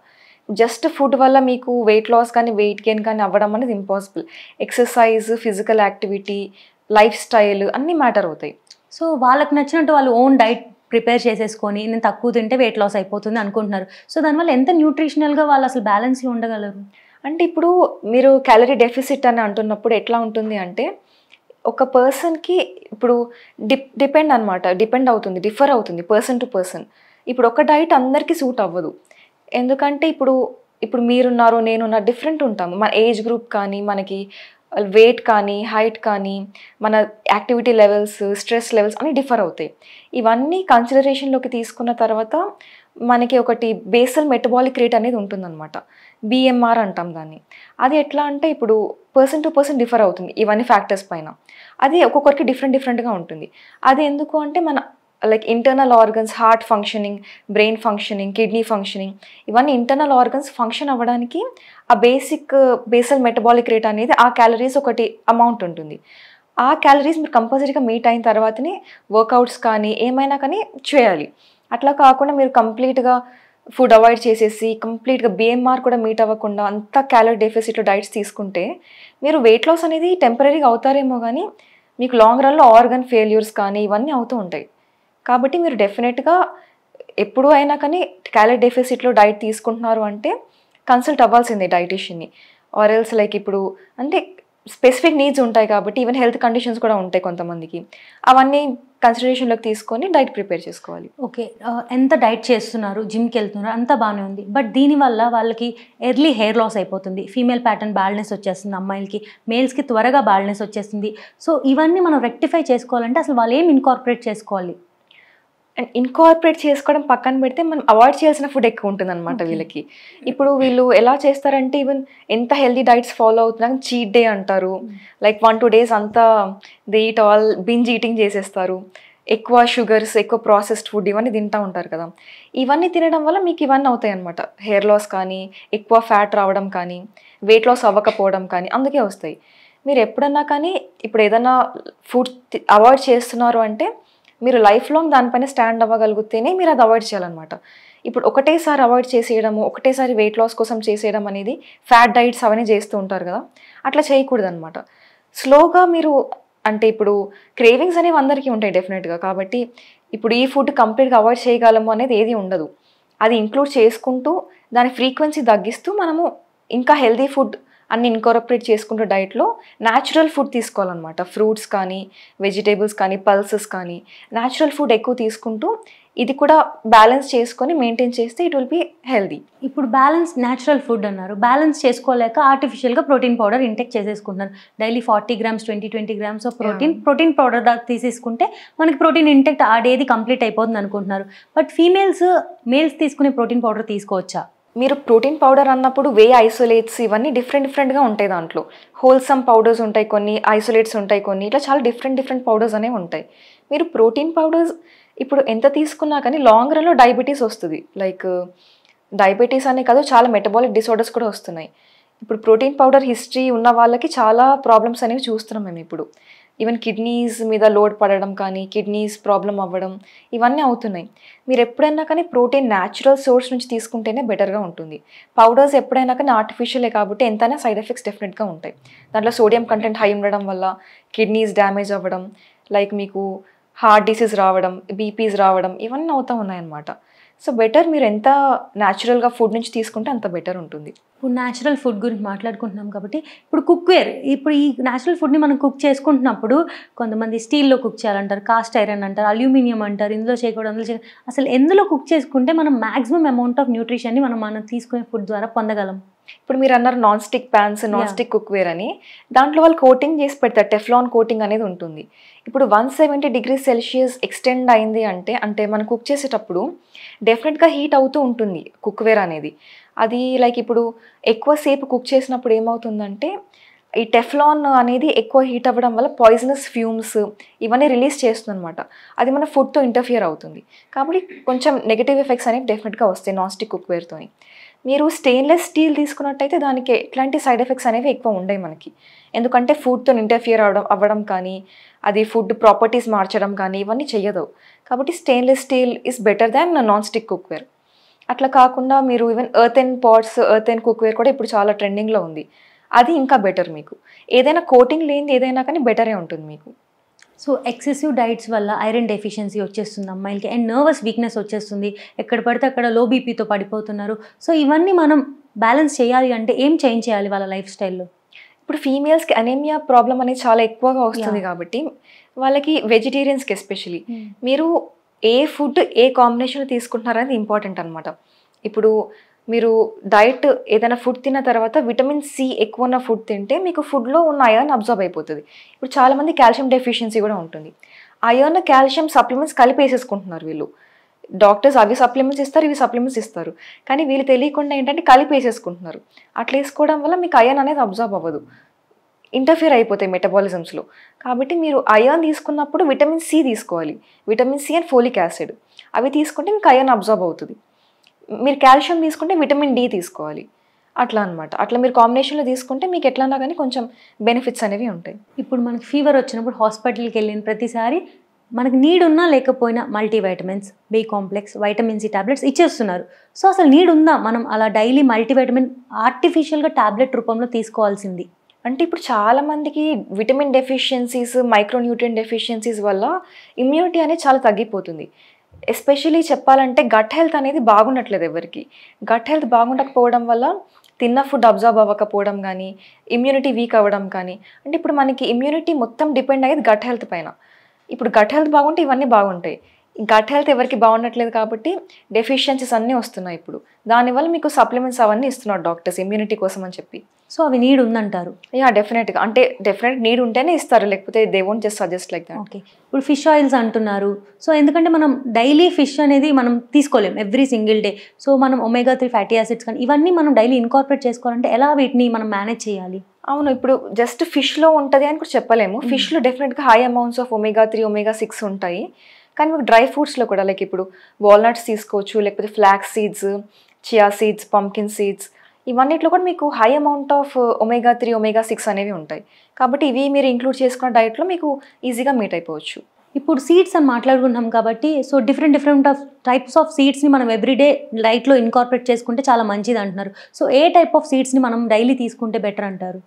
జస్ట్ ఫుడ్ వల్ల మీకు వెయిట్ లాస్ కానీ వెయిట్ గెయిన్ కానీ అవ్వడం అనేది impossible. Exercise, physical activity, life style అన్నీ మ్యాటర్ అవుతాయి. సో వాళ్ళకి నచ్చినట్టు వాళ్ళు ఓన్ డైట్ ప్రిపేర్ చేసేసుకొని నేను తక్కువ తింటే వెయిట్ లాస్ అయిపోతుంది అనుకుంటున్నారు. సో దానివల్ల ఎంత న్యూట్రిషనల్గా వాళ్ళు అసలు బ్యాలెన్స్లో ఉండగలరు? అంటే ఇప్పుడు మీరు క్యాలరీ డెఫిసిట్ అని అంటున్నప్పుడు ఎట్లా ఉంటుంది అంటే ఒక పర్సన్కి ఇప్పుడు డిపెండ్ అవుతుంది, డిఫర్ అవుతుంది పర్సన్ టు పర్సన్. ఇప్పుడు ఒక డైట్ అందరికీ సూట్ అవ్వదు. ఎందుకంటే ఇప్పుడు మీరున్నారు, నేనున్నా, డిఫరెంట్ ఉంటాము. మన ఏజ్ గ్రూప్ కానీ, మనకి వెయిట్ కానీ, హైట్ కానీ, మన యాక్టివిటీ లెవెల్స్, స్ట్రెస్ లెవెల్స్ అన్నీ డిఫర్ అవుతాయి. ఇవన్నీ కన్సిడరేషన్లోకి తీసుకున్న తర్వాత మనకి ఒకటి బేసల్ మెటబాలిక్ రేట్ అనేది ఉంటుందన్నమాట. BMR అంటాం దాన్ని. అది ఎట్లా అంటే ఇప్పుడు పర్సన్ టు పర్సన్ డిఫర్ అవుతుంది ఇవన్నీ ఫ్యాక్టర్స్ పైన. అది ఒక్కొక్కరికి డిఫరెంట్గా ఉంటుంది. అది ఎందుకు అంటే మన like internal organs, heart functioning, brain functioning, kidney functioning, ఇవన్నీ ఇంటర్నల్ ఆర్గన్స్ ఫంక్షన్ అవ్వడానికి ఆ బేసల్ మెటబాలిక్ రేట్ అనేది ఆ క్యాలరీస్ ఒకటి అమౌంట్ ఉంటుంది. ఆ క్యాలరీస్ మీరు కంపల్సరీగా మీట్ అయిన తర్వాతనే వర్కౌట్స్ కానీ ఏమైనా కానీ చేయాలి. అట్లా కాకుండా మీరు కంప్లీట్గా ఫుడ్ అవాయిడ్ చేసేసి కంప్లీట్గా BMR కూడా మీట్ అవ్వకుండా అంతా క్యాలరీ డెఫిసిట్లో డైట్స్ తీసుకుంటే మీరు వెయిట్ లాస్ అనేది టెంపరీగా అవుతారేమో కానీ మీకు లాంగ్ రన్లో ఆర్గన్ ఫెయిల్యూర్స్ కానీ ఇవన్నీ అవుతూ ఉంటాయి. కాబట్టి మీరు డెఫినెట్గా ఎప్పుడు అయినా కానీ క్యాలరీ డెఫిసిట్లో డైట్ తీసుకుంటున్నారు అంటే కన్సల్ట్ అవ్వాల్సిందే డైటీషియన్ని. ఆర్ ఎల్స్ లైక్ ఇప్పుడు అంటే స్పెసిఫిక్ నీడ్స్ ఉంటాయి కాబట్టి ఈవెన్ హెల్త్ కండిషన్స్ కూడా ఉంటాయి కొంతమందికి, అవన్నీ కన్సిడరేషన్లోకి తీసుకొని డైట్ ప్రిపేర్ చేసుకోవాలి. ఓకే. ఎంత డైట్ చేస్తున్నారు, జిమ్కి వెళ్తున్నారు, అంతా బాగానే ఉంది. బట్ దీనివల్ల వాళ్ళకి ఎర్లీ హెయిర్ లాస్ అయిపోతుంది, ఫీమేల్ ప్యాటర్న్ బాల్నెస్ వచ్చేస్తుంది అమ్మాయిలకి, మేల్స్కి త్వరగా బాల్నెస్ వచ్చేస్తుంది. సో ఇవన్నీ మనం రెక్టిఫై చేసుకోవాలంటే అసలు వాళ్ళు ఏం ఇన్కార్పొరేట్ చేసుకోవాలి? అండ్ ఇన్కార్పొరేట్ చేసుకోవడం పక్కన పెడితే మనం అవాయిడ్ చేయాల్సిన ఫుడ్ ఎక్కువ ఉంటుందన్నమాట వీళ్ళకి. ఇప్పుడు వీళ్ళు ఎలా చేస్తారంటే ఈవెన్ ఎంత హెల్దీ డైట్స్ ఫాలో అవుతున్నారు, చీట్ డే అంటారు, లైక్ 1-2 days అంతా they eat all binge eating చేసేస్తారు, ఎక్కువ షుగర్స్, ఎక్కువ ప్రాసెస్డ్ ఫుడ్ ఇవన్నీ తింటూ ఉంటారు కదా. ఇవన్నీ తినడం వల్ల మీకు ఇవన్నీ అవుతాయి అన్నమాట. హెయిర్ లాస్ కానీ, ఎక్కువ ఫ్యాట్ రావడం కానీ, వెయిట్ లాస్ అవ్వకపోవడం కానీ అందుకే వస్తాయి. మీరు ఎప్పుడన్నా కానీ ఇప్పుడు ఏదైనా ఫుడ్ అవాయిడ్ చేస్తున్నారు అంటే మీరు లైఫ్ లాంగ్ దానిపైన స్టాండ్ అవ్వగలిగితేనే మీరు అది అవాయిడ్ చేయాలన్నమాట. ఇప్పుడు ఒకటేసారి అవాయిడ్ చేసేయడము, ఒకటేసారి వెయిట్ లాస్ కోసం చేసేయడం అనేది ఫ్యాట్ డైట్స్ అవన్నీ చేస్తూ ఉంటారు కదా, అట్లా చేయకూడదు అనమాట. స్లోగా మీరు అంటే ఇప్పుడు క్రేవింగ్స్ అనేవి అందరికీ ఉంటాయి డెఫినెట్గా. కాబట్టి ఇప్పుడు ఈ ఫుడ్ కంప్లీట్గా అవాయిడ్ చేయగలము అనేది ఏది ఉండదు. అది ఇంక్లూడ్ చేసుకుంటూ దాని ఫ్రీక్వెన్సీ తగ్గిస్తూ మనము ఇంకా హెల్దీ ఫుడ్ అన్ని ఇన్కార్పొరేట్ చేసుకుంటూ డైట్లో న్యాచురల్ ఫుడ్ తీసుకోవాలన్నమాట. ఫ్రూట్స్ కానీ, వెజిటేబుల్స్ కానీ, పల్సెస్ కానీ, న్యాచురల్ ఫుడ్ ఎక్కువ తీసుకుంటూ ఇది కూడా బ్యాలెన్స్ చేసుకొని మెయింటైన్ చేస్తే ఇట్ విల్ బి హెల్దీ. ఇప్పుడు బ్యాలెన్స్ న్యాచురల్ ఫుడ్ అన్నారు, బ్యాలెన్స్ చేసుకోలేక ఆర్టిఫిషియల్గా ప్రోటీన్ పౌడర్ ఇంటెక్ చేసేసుకుంటున్నారు. Daily 40 grams 20 grams of protein powder దాకా తీసేసుకుంటే మనకి ప్రోటీన్ ఇంటెక్ట్ ఆ డేది కంప్లీట్ అయిపోతుంది అనుకుంటున్నారు. బట్ మేల్స్ తీసుకునే ప్రోటీన్ పౌడర్ తీసుకోవచ్చా? మీరు ప్రోటీన్ పౌడర్ అన్నప్పుడు వే ఐసోలేట్స్ ఇవన్నీ డిఫరెంట్గా ఉంటాయి. దాంట్లో హోల్సమ్ పౌడర్స్ ఉంటాయి కొన్ని, ఐసోలేట్స్ ఉంటాయి కొన్ని, ఇట్లా చాలా డిఫరెంట్ పౌడర్స్ అనేవి ఉంటాయి. మీరు ప్రోటీన్ పౌడర్స్ ఇప్పుడు ఎంత తీసుకున్నా కానీ లాంగ్ రన్లో డయాబెటీస్ వస్తుంది. లైక్ డయాబెటీస్ అనే కాదు, చాలా మెటబాలిక్ డిసార్డర్స్ కూడా వస్తున్నాయి. ఇప్పుడు ప్రోటీన్ పౌడర్ హిస్టరీ ఉన్న వాళ్ళకి చాలా ప్రాబ్లమ్స్ అనేవి చూస్తున్నాం మేము ఇప్పుడు. ఈవెన్ కిడ్నీస్ మీద లోడ్ పడడం కానీ, కిడ్నీస్ ప్రాబ్లం అవ్వడం ఇవన్నీ అవుతున్నాయి. మీరు ఎప్పుడైనా కానీ ప్రోటీన్ న్యాచురల్ సోర్స్ నుంచి తీసుకుంటేనే బెటర్గా ఉంటుంది. పౌడర్స్ ఎప్పుడైనా కానీ ఆర్టిఫిషియలే కాబట్టి ఎంతైనా సైడ్ ఎఫెక్ట్స్ డెఫినెట్గా ఉంటాయి. దాంట్లో సోడియం కంటెంట్ హై ఉండడం వల్ల కిడ్నీస్ డ్యామేజ్ అవ్వడం, లైక్ మీకు హార్ట్ డిసీజ్ రావడం, బీపీస్ రావడం ఇవన్నీ అవుతూ ఉన్నాయన్నమాట. సో బెటర్ మీరు ఎంత న్యాచురల్గా ఫుడ్ నుంచి తీసుకుంటే అంత బెటర్ ఉంటుంది. ఇప్పుడు న్యాచురల్ ఫుడ్ గురించి మాట్లాడుకుంటున్నాం కాబట్టి ఇప్పుడు కుక్వేర్, ఇప్పుడు ఈ న్యాచురల్ ఫుడ్ని మనం కుక్ చేసుకుంటున్నప్పుడు కొంతమంది స్టీల్లో కుక్ చేయాలంటారు, కాస్ట్ ఐరన్ అంటారు, అల్యూమినియం అంటారు, ఇందులో చేయకూడదు అందులో చేయకూడదు. అసలు ఎందులో కుక్ చేసుకుంటే మనం మ్యాక్సిమం అమౌంట్ ఆఫ్ న్యూట్రిషన్ని మనం తీసుకునే ఫుడ్ ద్వారా పొందగలం? ఇప్పుడు మీరు అన్నారు non stick fans, non stick cookware అని, దాంట్లో వాళ్ళు కోటింగ్ చేసి పెడతారు, టెఫ్లాన్ కోటింగ్ అనేది ఉంటుంది. ఇప్పుడు 170 degrees Celsius ఎక్స్టెండ్ అయింది అంటే మనం కుక్ చేసేటప్పుడు డెఫినెట్గా హీట్ అవుతూ ఉంటుంది కుక్వేర్ అనేది. అది లైక్ ఇప్పుడు ఎక్కువసేపు కుక్ చేసినప్పుడు ఏమవుతుందంటే ఈ టెఫ్లాన్ అనేది ఎక్కువ హీట్ అవ్వడం వల్ల పాయిజనస్ ఫ్యూమ్స్ ఇవన్నీ రిలీజ్ చేస్తుంది అనమాట. అది మన ఫుడ్తో ఇంటర్ఫియర్ అవుతుంది. కాబట్టి కొంచెం నెగిటివ్ ఎఫెక్ట్స్ అనేవి డెఫినెట్గా వస్తాయి నాన్ స్టిక్ కుక్వేర్తో. మీరు స్టెయిన్లెస్ స్టీల్ తీసుకున్నట్టయితే దానికి ఎట్లాంటి సైడ్ ఎఫెక్ట్స్ అనేవి ఎక్కువ ఉండవు మనకి. ఎందుకంటే ఫుడ్తో ఇంటర్ఫియర్ అవ్వడం కానీ, అది ఫుడ్ ప్రాపర్టీస్ మార్చడం కానీ ఇవన్నీ చెయ్యదు. కాబట్టి stainless steel is better than non stick cookware. అట్లా కాకుండా మీరు even earthen pots, earthen cookware కూడా ఇప్పుడు చాలా ట్రెండింగ్లో ఉంది. అది ఇంకా బెటర్. మీకు ఏదైనా కోటింగ్ లేనిది ఏదైనా కానీ బెటరే ఉంటుంది మీకు. సో ఎక్సెసివ్ డైట్స్ వల్ల ఐరన్ డెఫిషియన్సీ వచ్చేస్తుంది అమ్మాయిలకి, అండ్ నర్వస్ వీక్నెస్ వచ్చేస్తుంది, ఎక్కడ పడితే అక్కడ లో బీపీతో పడిపోతున్నారు. సో ఇవన్నీ మనం బ్యాలెన్స్ చేయాలి అంటే ఏం చేంజ్ చేయాలి వాళ్ళ లైఫ్ స్టైల్లో? ఇప్పుడు ఫీమేల్స్కి అనీమియా ప్రాబ్లం అనేది చాలా ఎక్కువగా వస్తుంది కాబట్టి వాళ్ళకి, వెజిటేరియన్స్కి ఎస్పెషలీ, మీరు ఏ ఫుడ్ ఏ కాంబినేషన్లో తీసుకుంటున్నారనేది ఇంపార్టెంట్ అనమాట. ఇప్పుడు మీరు డైట్ ఏదైనా ఫుడ్ తిన్న తర్వాత విటమిన్ సి ఎక్కువ ఉన్న ఫుడ్ తింటే మీకు ఫుడ్లో ఉన్న ఐరన్ అబ్జర్బ్ అయిపోతుంది. ఇప్పుడు చాలామంది కాల్షియం డెఫిషియన్సీ కూడా ఉంటుంది. ఐరన్, కాల్షియం సప్లిమెంట్స్ కలిపి వేసేసుకుంటున్నారు వీళ్ళు. డాక్టర్స్ అవి సప్లిమెంట్స్ ఇస్తారు, ఇవి సప్లిమెంట్స్ ఇస్తారు, కానీ వీళ్ళు తెలియకుండా ఏంటంటే కలిపి వేసేసుకుంటున్నారు. అట్లా వేసుకోవడం వల్ల మీకు ఐరన్ అనేది అబ్జర్బ్ అవ్వదు, ఇంటర్ఫియర్ అయిపోతాయి మెటబాలిజమ్స్లో. కాబట్టి మీరు ఐరన్ తీసుకున్నప్పుడు విటమిన్ సి తీసుకోవాలి. Vitamin C and folic acid అవి తీసుకుంటే మీకు ఐరన్ అబ్జర్బ్ అవుతుంది. మీరు కాల్షియం తీసుకుంటే విటమిన్ డి తీసుకోవాలి. అట్లా అనమాట. అట్లా మీరు కాంబినేషన్లో తీసుకుంటే మీకు ఎట్లన్నా కానీ కొంచెం బెనిఫిట్స్ అనేవి ఉంటాయి. ఇప్పుడు మనకి ఫీవర్ వచ్చినప్పుడు హాస్పిటల్కి వెళ్ళిన ప్రతిసారి మనకి నీడ్ ఉన్నా లేకపోయినా multivitamins, B complex, vitamin C tablets ఇచ్చేస్తున్నారు. సో అసలు నీడ్ ఉందా మనం అలా డైలీ మల్టీవైటమిన్ ఆర్టిఫిషియల్గా టాబ్లెట్ రూపంలో తీసుకోవాల్సింది? అంటే ఇప్పుడు చాలా మందికి విటమిన్ డెఫిషియన్సీస్, మైక్రోన్యూట్రియన్ డెఫిషియన్సీస్ వల్ల ఇమ్యూనిటీ అనేది చాలా తగ్గిపోతుంది. ఎస్పెషల్లీ చెప్పాలంటే గట్ హెల్త్ అనేది బాగుండట్లేదు ఎవరికి. గట్ హెల్త్ బాగుండకపోవడం వల్ల తిన్న ఫుడ్ అబ్జర్వ్ అవ్వకపోవడం కానీ, ఇమ్యూనిటీ వీక్ అవ్వడం కానీ, అంటే ఇప్పుడు మనకి ఇమ్యూనిటీ మొత్తం డిపెండ్ అయ్యేది గట్ హెల్త్ పైన. ఇప్పుడు గట్ హెల్త్ బాగుంటే ఇవన్నీ బాగుంటాయి. గట్ హెల్త్ ఎవరికి బాగుండట్లేదు కాబట్టి డెఫిషియన్సీస్ అన్నీ వస్తున్నాయి ఇప్పుడు. దానివల్ల మీకు సప్లిమెంట్స్ అవన్నీ ఇస్తున్నారు డాక్టర్స్ ఇమ్యూనిటీ కోసం అని చెప్పి. సో అవి నీడ్ ఉందంటారు? యా డెఫినెట్గా. అంటే డెఫినెట్ నీడ్ ఉంటేనే ఇస్తారు, లేకపోతే they won't just suggest like that. Okay. ఇప్పుడు ఫిష్ ఆయిల్స్ అంటున్నారు. సో ఎందుకంటే మనం డైలీ ఫిష్ అనేది మనం తీసుకోలేం ఎవ్రీ సింగిల్ డే. సో మనం ఒమేగా 3 ఫ్యాటీ యాసిడ్స్ కానీ ఇవన్నీ మనం డైలీ ఇన్కార్పొరేట్ చేసుకోవాలంటే ఎలా వీటిని మనం మేనేజ్ చేయాలి? అవును, ఇప్పుడు జస్ట్ ఫిష్లో ఉంటుంది అని కూడా చెప్పలేము. ఫిష్లో డెఫినెట్గా high amounts of omega 3, omega 6 ఉంటాయి. కానీ మీకు డ్రై ఫ్రూట్స్లో కూడా లైక్ ఇప్పుడు వాల్నట్స్ తీసుకోవచ్చు, లేకపోతే flax seeds, chia seeds, pumpkin seeds, ఇవన్నిట్లో కూడా మీకు high amount of omega 3, omega 6 అనేవి ఉంటాయి. కాబట్టి ఇవి మీరు ఇంక్లూడ్ చేసుకున్న డైట్లో మీకు ఈజీగా మీట్ అయిపోవచ్చు. ఇప్పుడు సీడ్స్ అని మాట్లాడుకుంటున్నాం కాబట్టి so different of types of సీడ్స్ని మనం ఎవ్రీడే డైట్లో ఇన్కార్పొరేట్ చేసుకుంటే చాలా మంచిది అంటున్నారు. సో ఏ టైప్ ఆఫ్ సీడ్స్ని మనం డైలీ తీసుకుంటే బెటర్ అంటారు?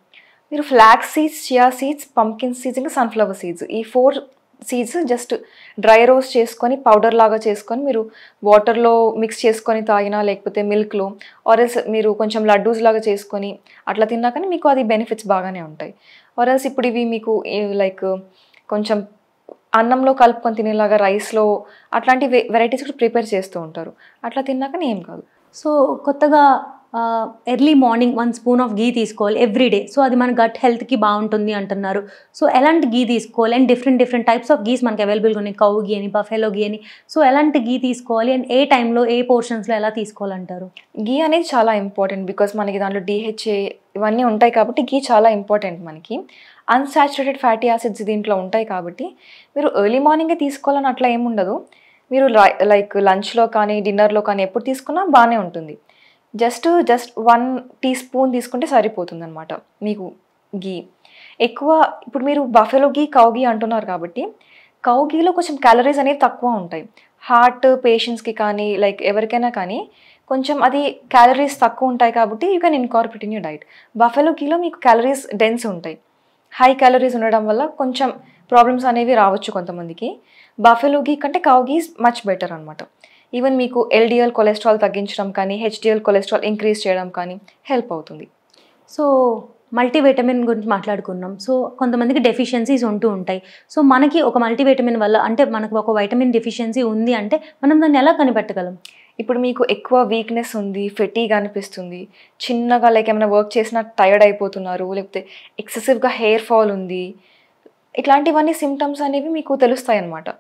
మీరు flax seeds, chia seeds, pumpkin seeds, ఇంకా సన్ఫ్లవర్ సీడ్స్, ఈ 4 సీడ్స్ జస్ట్ డ్రై రోస్ట్ చేసుకొని పౌడర్ లాగా చేసుకొని మీరు వాటర్లో మిక్స్ చేసుకొని తాగినా, లేకపోతే మిల్క్లో ఆర్ఎల్స్ మీరు కొంచెం లడ్డూస్ లాగా చేసుకొని అట్లా తిన్నా కానీ మీకు అది బెనిఫిట్స్ బాగానే ఉంటాయి. ఆర్ఎల్స్ ఇప్పుడు ఇవి మీకు లైక్ కొంచెం అన్నంలో కలుపుకొని తినేలాగా రైస్లో అట్లాంటి వెరైటీస్ కూడా ప్రిపేర్ చేస్తూ ఉంటారు. అట్లా తిన్నా కానీ ఏం కాదు. సో కొత్తగా ఎర్లీ మార్నింగ్ 1 స్పూన్ ఆఫ్ గీ తీసుకోవాలి ఎవ్రీడే. సో అది మన గట్ హెల్త్కి బాగుంటుంది అంటున్నారు. సో ఎలాంటి గీ తీసుకోవాలి అండ్ డిఫరెంట్ టైప్స్ ఆఫ్ గీస్ మనకి అవైలబుల్గా ఉన్నాయి. కౌ గీ అని, బఫెలో గీ అని. సో ఎలాంటి గీ తీసుకోవాలి అండ్ ఏ టైంలో ఏ పోర్షన్స్లో ఎలా తీసుకోవాలంటారు? గీ అనేది చాలా ఇంపార్టెంట్ బికాస్ మనకి దాంట్లో DHA ఇవన్నీ ఉంటాయి కాబట్టి గీ చాలా ఇంపార్టెంట్ మనకి. అన్సాచురేటెడ్ ఫ్యాటీ యాసిడ్స్ దీంట్లో ఉంటాయి కాబట్టి మీరు ఎర్లీ మార్నింగే తీసుకోవాలని అట్లా ఏముండదు. మీరు లైక్ లంచ్లో కానీ డిన్నర్లో కానీ ఎప్పుడు తీసుకున్నా బాగానే ఉంటుంది. జస్ట్ 1 టీ స్పూన్ తీసుకుంటే సరిపోతుంది అనమాట మీకు గీ. ఎక్కువ ఇప్పుడు మీరు బఫెలో గీ, కౌ గీ అంటున్నారు కాబట్టి కౌ గీలో కొంచెం క్యాలరీస్ అనేవి తక్కువ ఉంటాయి. హార్ట్ పేషెంట్స్కి కానీ లైక్ ఎవరికైనా కానీ కొంచెం అది క్యాలరీస్ తక్కువ ఉంటాయి కాబట్టి you can incorporate in your diet. Buffalo గీలో మీకు క్యాలరీస్ డెన్స్ ఉంటాయి. హై క్యాలరీస్ ఉండడం వల్ల కొంచెం ప్రాబ్లమ్స్ అనేవి రావచ్చు కొంతమందికి. బఫెలో గీ కంటే కౌ గీ మచ్ బెటర్ అనమాట. ఈవెన్ మీకు LDL కొలెస్ట్రాల్ తగ్గించడం కానీ, HDL కొలెస్ట్రాల్ ఇంక్రీజ్ చేయడం కానీ హెల్ప్ అవుతుంది. సో మల్టీవిటమిన్ గురించి మాట్లాడుకున్నాం. సో కొంతమందికి డెఫిషియన్సీస్ ఉంటూ ఉంటాయి. సో మనకి ఒక మల్టీవిటమిన్ వల్ల అంటే మనకు ఒక వైటమిన్ డెఫిషియన్సీ ఉంది అంటే మనం దాన్ని ఎలా కనిపెట్టగలం? ఇప్పుడు మీకు ఎక్కువ వీక్నెస్ ఉంది, ఫెటీగా అనిపిస్తుంది, చిన్నగా లైక్ ఏమైనా వర్క్ చేసినా టైర్డ్ అయిపోతున్నారు, లేకపోతే ఎక్సెసివ్గా హెయిర్ ఫాల్ ఉంది, ఇట్లాంటివన్నీ సిమ్టమ్స్ అనేవి మీకు తెలుస్తాయి అన్నమాట.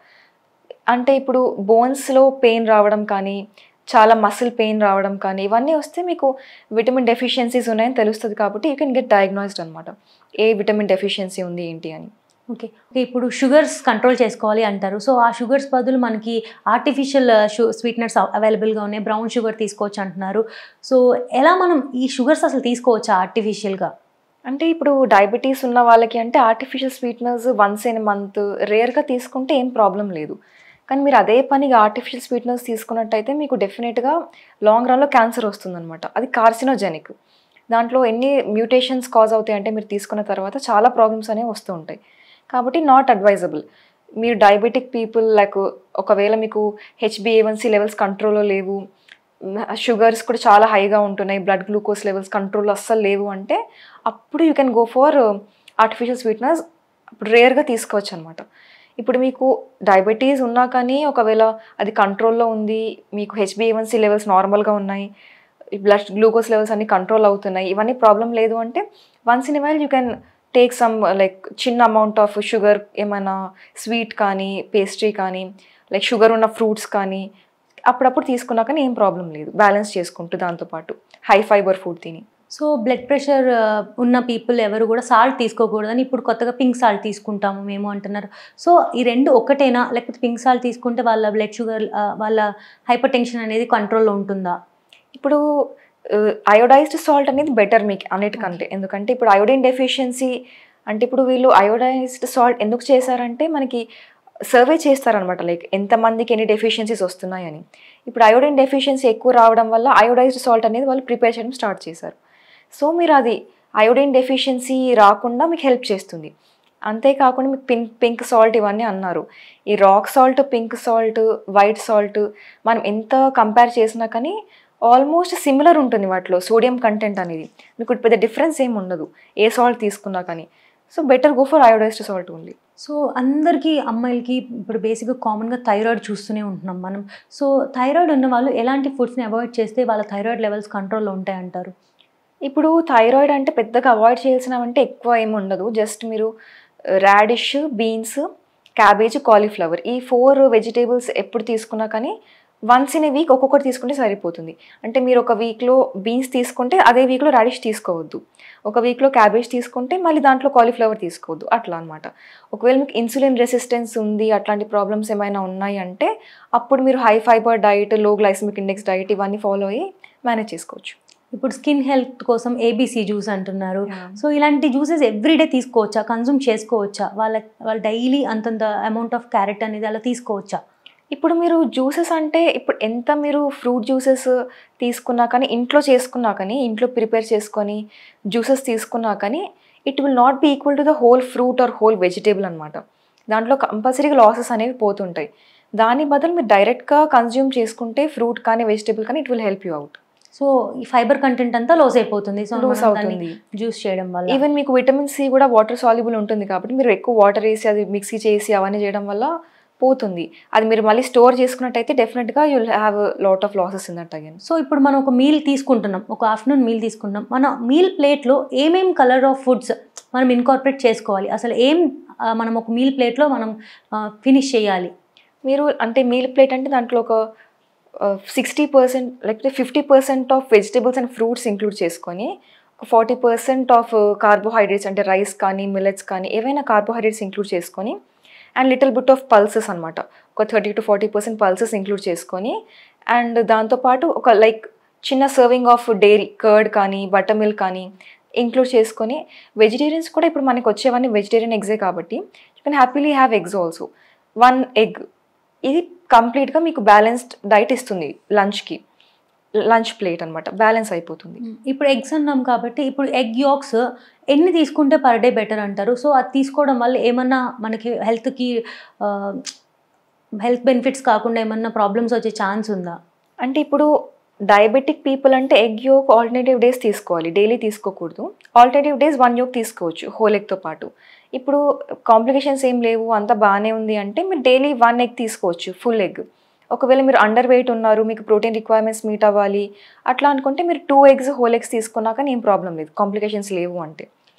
అంటే ఇప్పుడు బోన్స్లో పెయిన్ రావడం కానీ, చాలా మసిల్ పెయిన్ రావడం కానీ ఇవన్నీ వస్తే మీకు విటమిన్ డెఫిషియన్సీస్ ఉన్నాయని తెలుస్తుంది కాబట్టి యూ కెన్ గెట్ డయాగ్నోస్డ్ అనమాట ఏ విటమిన్ డెఫిషియన్సీ ఉంది ఏంటి అని. ఓకే. ఇప్పుడు షుగర్స్ కంట్రోల్ చేసుకోవాలి అంటారు. సో ఆ షుగర్స్ బదులు మనకి ఆర్టిఫిషియల్ స్వీట్నర్స్ అవైలబుల్గా ఉన్నాయి. బ్రౌన్ షుగర్ తీసుకోవచ్చు అంటున్నారు. సో ఎలా మనం ఈ షుగర్స్ అసలు తీసుకోవచ్చా ఆర్టిఫిషియల్గా? అంటే ఇప్పుడు డయాబెటీస్ ఉన్న వాళ్ళకి అంటే artificial sweeteners once in month రేర్గా తీసుకుంటే ఏం ప్రాబ్లం లేదు. కానీ మీరు అదే పనిగా ఆర్టిఫిషియల్ స్వీట్నర్స్ తీసుకున్నట్టయితే మీకు డెఫినెట్గా లాంగ్ రన్లో క్యాన్సర్ వస్తుందన్నమాట. అది కార్సినోజెనిక్. దాంట్లో ఎన్ని మ్యూటేషన్స్ కాజ్ అవుతాయి అంటే మీరు తీసుకున్న తర్వాత చాలా ప్రాబ్లమ్స్ అనేవి వస్తూ ఉంటాయి. కాబట్టి నాట్ అడ్వైజబుల్. మీరు డయాబెటిక్ పీపుల్ లైక్ ఒకవేళ మీకు HbA1c లెవెల్స్ కంట్రోల్లో లేవు, షుగర్స్ కూడా చాలా హైగా ఉంటున్నాయి, బ్లడ్ గ్లూకోజ్ లెవెల్స్ కంట్రోల్లో అస్సలు లేవు అంటే అప్పుడు you can go for artificial sweeteners. అప్పుడు రేర్గా తీసుకోవచ్చు అనమాట. ఇప్పుడు మీకు డయాబెటీస్ ఉన్నా కానీ ఒకవేళ అది కంట్రోల్లో ఉంది, మీకు HbA1c లెవెల్స్ నార్మల్గా ఉన్నాయి, బ్లడ్ గ్లూకోజ్ లెవెల్స్ అన్ని కంట్రోల్ అవుతున్నాయి, ఇవన్నీ ప్రాబ్లం లేదు అంటే once in a while you can take some like చిన్న అమౌంట్ ఆఫ్ షుగర్, ఏమైనా స్వీట్ కానీ, పేస్ట్రీ కానీ, లైక్ షుగర్ ఉన్న ఫ్రూట్స్ కానీ అప్పుడప్పుడు తీసుకున్నా కానీ ఏం ప్రాబ్లం లేదు, బ్యాలెన్స్ చేసుకుంటూ దాంతోపాటు హై ఫైబర్ ఫుడ్ తిని. సో బ్లడ్ ప్రెషర్ ఉన్న పీపుల్ ఎవరు కూడా సాల్ట్ తీసుకోకూడదని ఇప్పుడు కొత్తగా పింక్ సాల్ట్ తీసుకుంటాము మేము అంటున్నారు. సో ఈ రెండు ఒకటేనా, లేకపోతే పింక్ సాల్ట్ తీసుకుంటే వాళ్ళ బ్లడ్ షుగర్ వాళ్ళ హైపర్ టెన్షన్ అనేది కంట్రోల్లో ఉంటుందా? ఇప్పుడు అయోడైజ్డ్ సాల్ట్ అనేది బెటర్ మీకు అన్నిటికంటే. ఎందుకంటే ఇప్పుడు అయోడిన్ డెఫిషియన్సీ అంటే ఇప్పుడు వీళ్ళు అయోడైజ్డ్ సాల్ట్ ఎందుకు చేశారంటే మనకి సర్వే చేస్తారనమాట, లైక్ ఎంతమందికి ఎన్ని డెఫిషియన్సీస్ వస్తున్నాయని. ఇప్పుడు అయోడిన్ డెఫిషియన్సీ ఎక్కువ రావడం వల్ల అయోడైజ్డ్ సాల్ట్ అనేది వాళ్ళు ప్రిపేర్ చేయడం స్టార్ట్ చేశారు. సో మీరు అది అయోడిన్ డెఫిషియన్సీ రాకుండా మీకు హెల్ప్ చేస్తుంది. అంతేకాకుండా మీకు పింక్ సాల్ట్ ఇవన్నీ అన్నారు. ఈ rock salt, pink salt, white salt మనం ఎంత కంపేర్ చేసినా కానీ ఆల్మోస్ట్ సిమిలర్ ఉంటుంది వాటిలో సోడియం కంటెంట్ అనేది. మీకు పెద్ద డిఫరెన్స్ ఏమి ఉండదు ఏ సాల్ట్ తీసుకున్నా కానీ. So better go for iodised salt only. So అందరికీ అమ్మాయిలకి ఇప్పుడు బేసిక్గా కామన్గా థైరాయిడ్ చూస్తూనే ఉంటున్నాం మనం. సో థైరాయిడ్ ఉన్న వాళ్ళు ఎలాంటి ఫుడ్స్ని అవాయిడ్ చేస్తే వాళ్ళ థైరాయిడ్ లెవెల్స్ కంట్రోల్లో ఉంటాయంటారు? ఇప్పుడు థైరాయిడ్ అంటే పెద్దగా అవాయిడ్ చేయాల్సినవంటే ఎక్కువ ఏమి ఉండదు. జస్ట్ మీరు రాడిష్, బీన్స్, క్యాబేజ్, కాలీఫ్లవర్ ఈ 4 వెజిటేబుల్స్ ఎప్పుడు తీసుకున్నా కానీ వన్స్ ఇన్ ఏ వీక్ ఒక్కొక్కటి తీసుకుంటే సరిపోతుంది. అంటే మీరు ఒక వీక్లో బీన్స్ తీసుకుంటే అదే వీక్లో రాడిష్ తీసుకోవద్దు, ఒక వీక్లో క్యాబేజ్ తీసుకుంటే మళ్ళీ దాంట్లో కాలీఫ్లవర్ తీసుకోవద్దు, అట్లా అనమాట. ఒకవేళ మీకు ఇన్సులిన్ రెసిస్టెన్స్ ఉంది, అట్లాంటి ప్రాబ్లమ్స్ ఏమైనా ఉన్నాయి అంటే అప్పుడు మీరు హై ఫైబర్ డైట్, లో గ్లైసమిక్ ఇండెక్స్ డైట్ ఇవన్నీ ఫాలో అయ్యి మేనేజ్ చేసుకోవచ్చు. ఇప్పుడు స్కిన్ హెల్త్ కోసం ఏబీసీ జ్యూస్ అంటున్నారు. సో ఇలాంటి జ్యూసెస్ ఎవ్రీడే తీసుకోవచ్చా, కన్జ్యూమ్ చేసుకోవచ్చా? వాళ్ళ డైలీ అంతంత అమౌంట్ ఆఫ్ క్యారెట్ అనేది అలా తీసుకోవచ్చా? ఇప్పుడు మీరు జ్యూసెస్ అంటే ఇప్పుడు ఎంత మీరు ఫ్రూట్ జ్యూసెస్ తీసుకున్నా కానీ, ఇంట్లో చేసుకున్నా కానీ, ఇంట్లో ప్రిపేర్ చేసుకొని జ్యూసెస్ తీసుకున్నా కానీ it will not be equal to the whole fruit or whole vegetable అనమాట. దాంట్లో కంపల్సరీగా లాసెస్ అనేవి పోతుంటాయి. దాని బదులు మీరు డైరెక్ట్గా కన్జ్యూమ్ చేసుకుంటే ఫ్రూట్ కానీ వెజిటేబుల్ కానీ it will help you out. So ఈ ఫైబర్ కంటెంట్ అంతా లాస్ అయిపోతుంది, సో లూస్ అవుతుంది జ్యూస్ చేయడం వల్ల. ఈవెన్ మీకు విటమిన్ సి కూడా వాటర్ సాల్యుబుల్ ఉంటుంది కాబట్టి మీరు ఎక్కువ వాటర్ వేసి అది మిక్సీ చేసి అవన్నీ చేయడం వల్ల పోతుంది. అది మీరు మళ్ళీ స్టోర్ చేసుకున్నట్టయితే డెఫినెట్గా you will have lot of losses in that again. So ఇప్పుడు మనం ఒక మీల్ తీసుకుంటున్నాం, ఒక ఆఫ్టర్నూన్ మీల్ తీసుకుంటున్నాం, మన మీల్ ప్లేట్లో ఏమేం కలర్ ఆఫ్ ఫుడ్స్ మనం ఇన్కార్పొరేట్ చేసుకోవాలి? అసలు మనం ఒక మీల్ ప్లేట్లో మనం ఫినిష్ చేయాలి? మీరు అంటే మీల్ ప్లేట్ అంటే దాంట్లో ఒక 60% లేకపోతే 50% of vegetables and fruits include చేసుకొని 40% ఆఫ్ కార్బోహైడ్రేట్స్ అంటే రైస్ కానీ మిల్లెట్స్ కానీ ఏవైనా కార్బోహైడ్రేట్స్ ఇంక్లూడ్ చేసుకొని and little bit of pulses అనమాట, ఒక 30 to 40% పల్సెస్ ఇంక్లూడ్ చేసుకొని అండ్ దాంతోపాటు ఒక లైక్ చిన్న సర్వింగ్ ఆఫ్ డైరీ కర్డ్ కానీ బటర్ మిల్క్ కానీ ఇంక్లూడ్ చేసుకొని, వెజిటేరియన్స్ కూడా ఇప్పుడు మనకి వచ్చేవన్నీ వెజిటేరియన్ ఎగ్సే కాబట్టి you can happily have eggs also. 1 egg ఇది కంప్లీట్గా మీకు బ్యాలెన్స్డ్ డైట్ ఇస్తుంది. లంచ్ ప్లేట్ అనమాట, బ్యాలెన్స్ అయిపోతుంది. ఇప్పుడు ఎగ్స్ అన్నాం కాబట్టి ఇప్పుడు ఎగ్ యాక్స్ ఎన్ని తీసుకుంటే పర్ డే బెటర్ అంటారు? సో అది తీసుకోవడం వల్ల ఏమన్నా మనకి హెల్త్ బెనిఫిట్స్ కాకుండా ఏమన్నా ప్రాబ్లమ్స్ వచ్చే ఛాన్స్ ఉందా? అంటే ఇప్పుడు డయాబెటిక్ పీపుల్ అంటే ఎగ్ యోక్ ఆల్టర్నేటివ్ డేస్ తీసుకోవాలి, డైలీ తీసుకోకూడదు. ఆల్టర్నేటివ్ డేస్ 1 యోక్ తీసుకోవచ్చు హోల్ ఎగ్తో పాటు. ఇప్పుడు కాంప్లికేషన్స్ ఏం లేవు, అంతా బాగానే ఉంది అంటే మీరు డైలీ 1 egg తీసుకోవచ్చు, ఫుల్ ఎగ్. ఒకవేళ మీరు అండర్ వెయిట్ ఉన్నారు, మీకు ప్రోటీన్ రిక్వైర్మెంట్స్ మీట్ అవ్వాలి అట్లా అనుకుంటే మీరు 2 eggs హోల్ ఎగ్స్ తీసుకున్నాక ఏం ప్రాబ్లం లేదు, కాంప్లికేషన్స్ లేవు అంటే.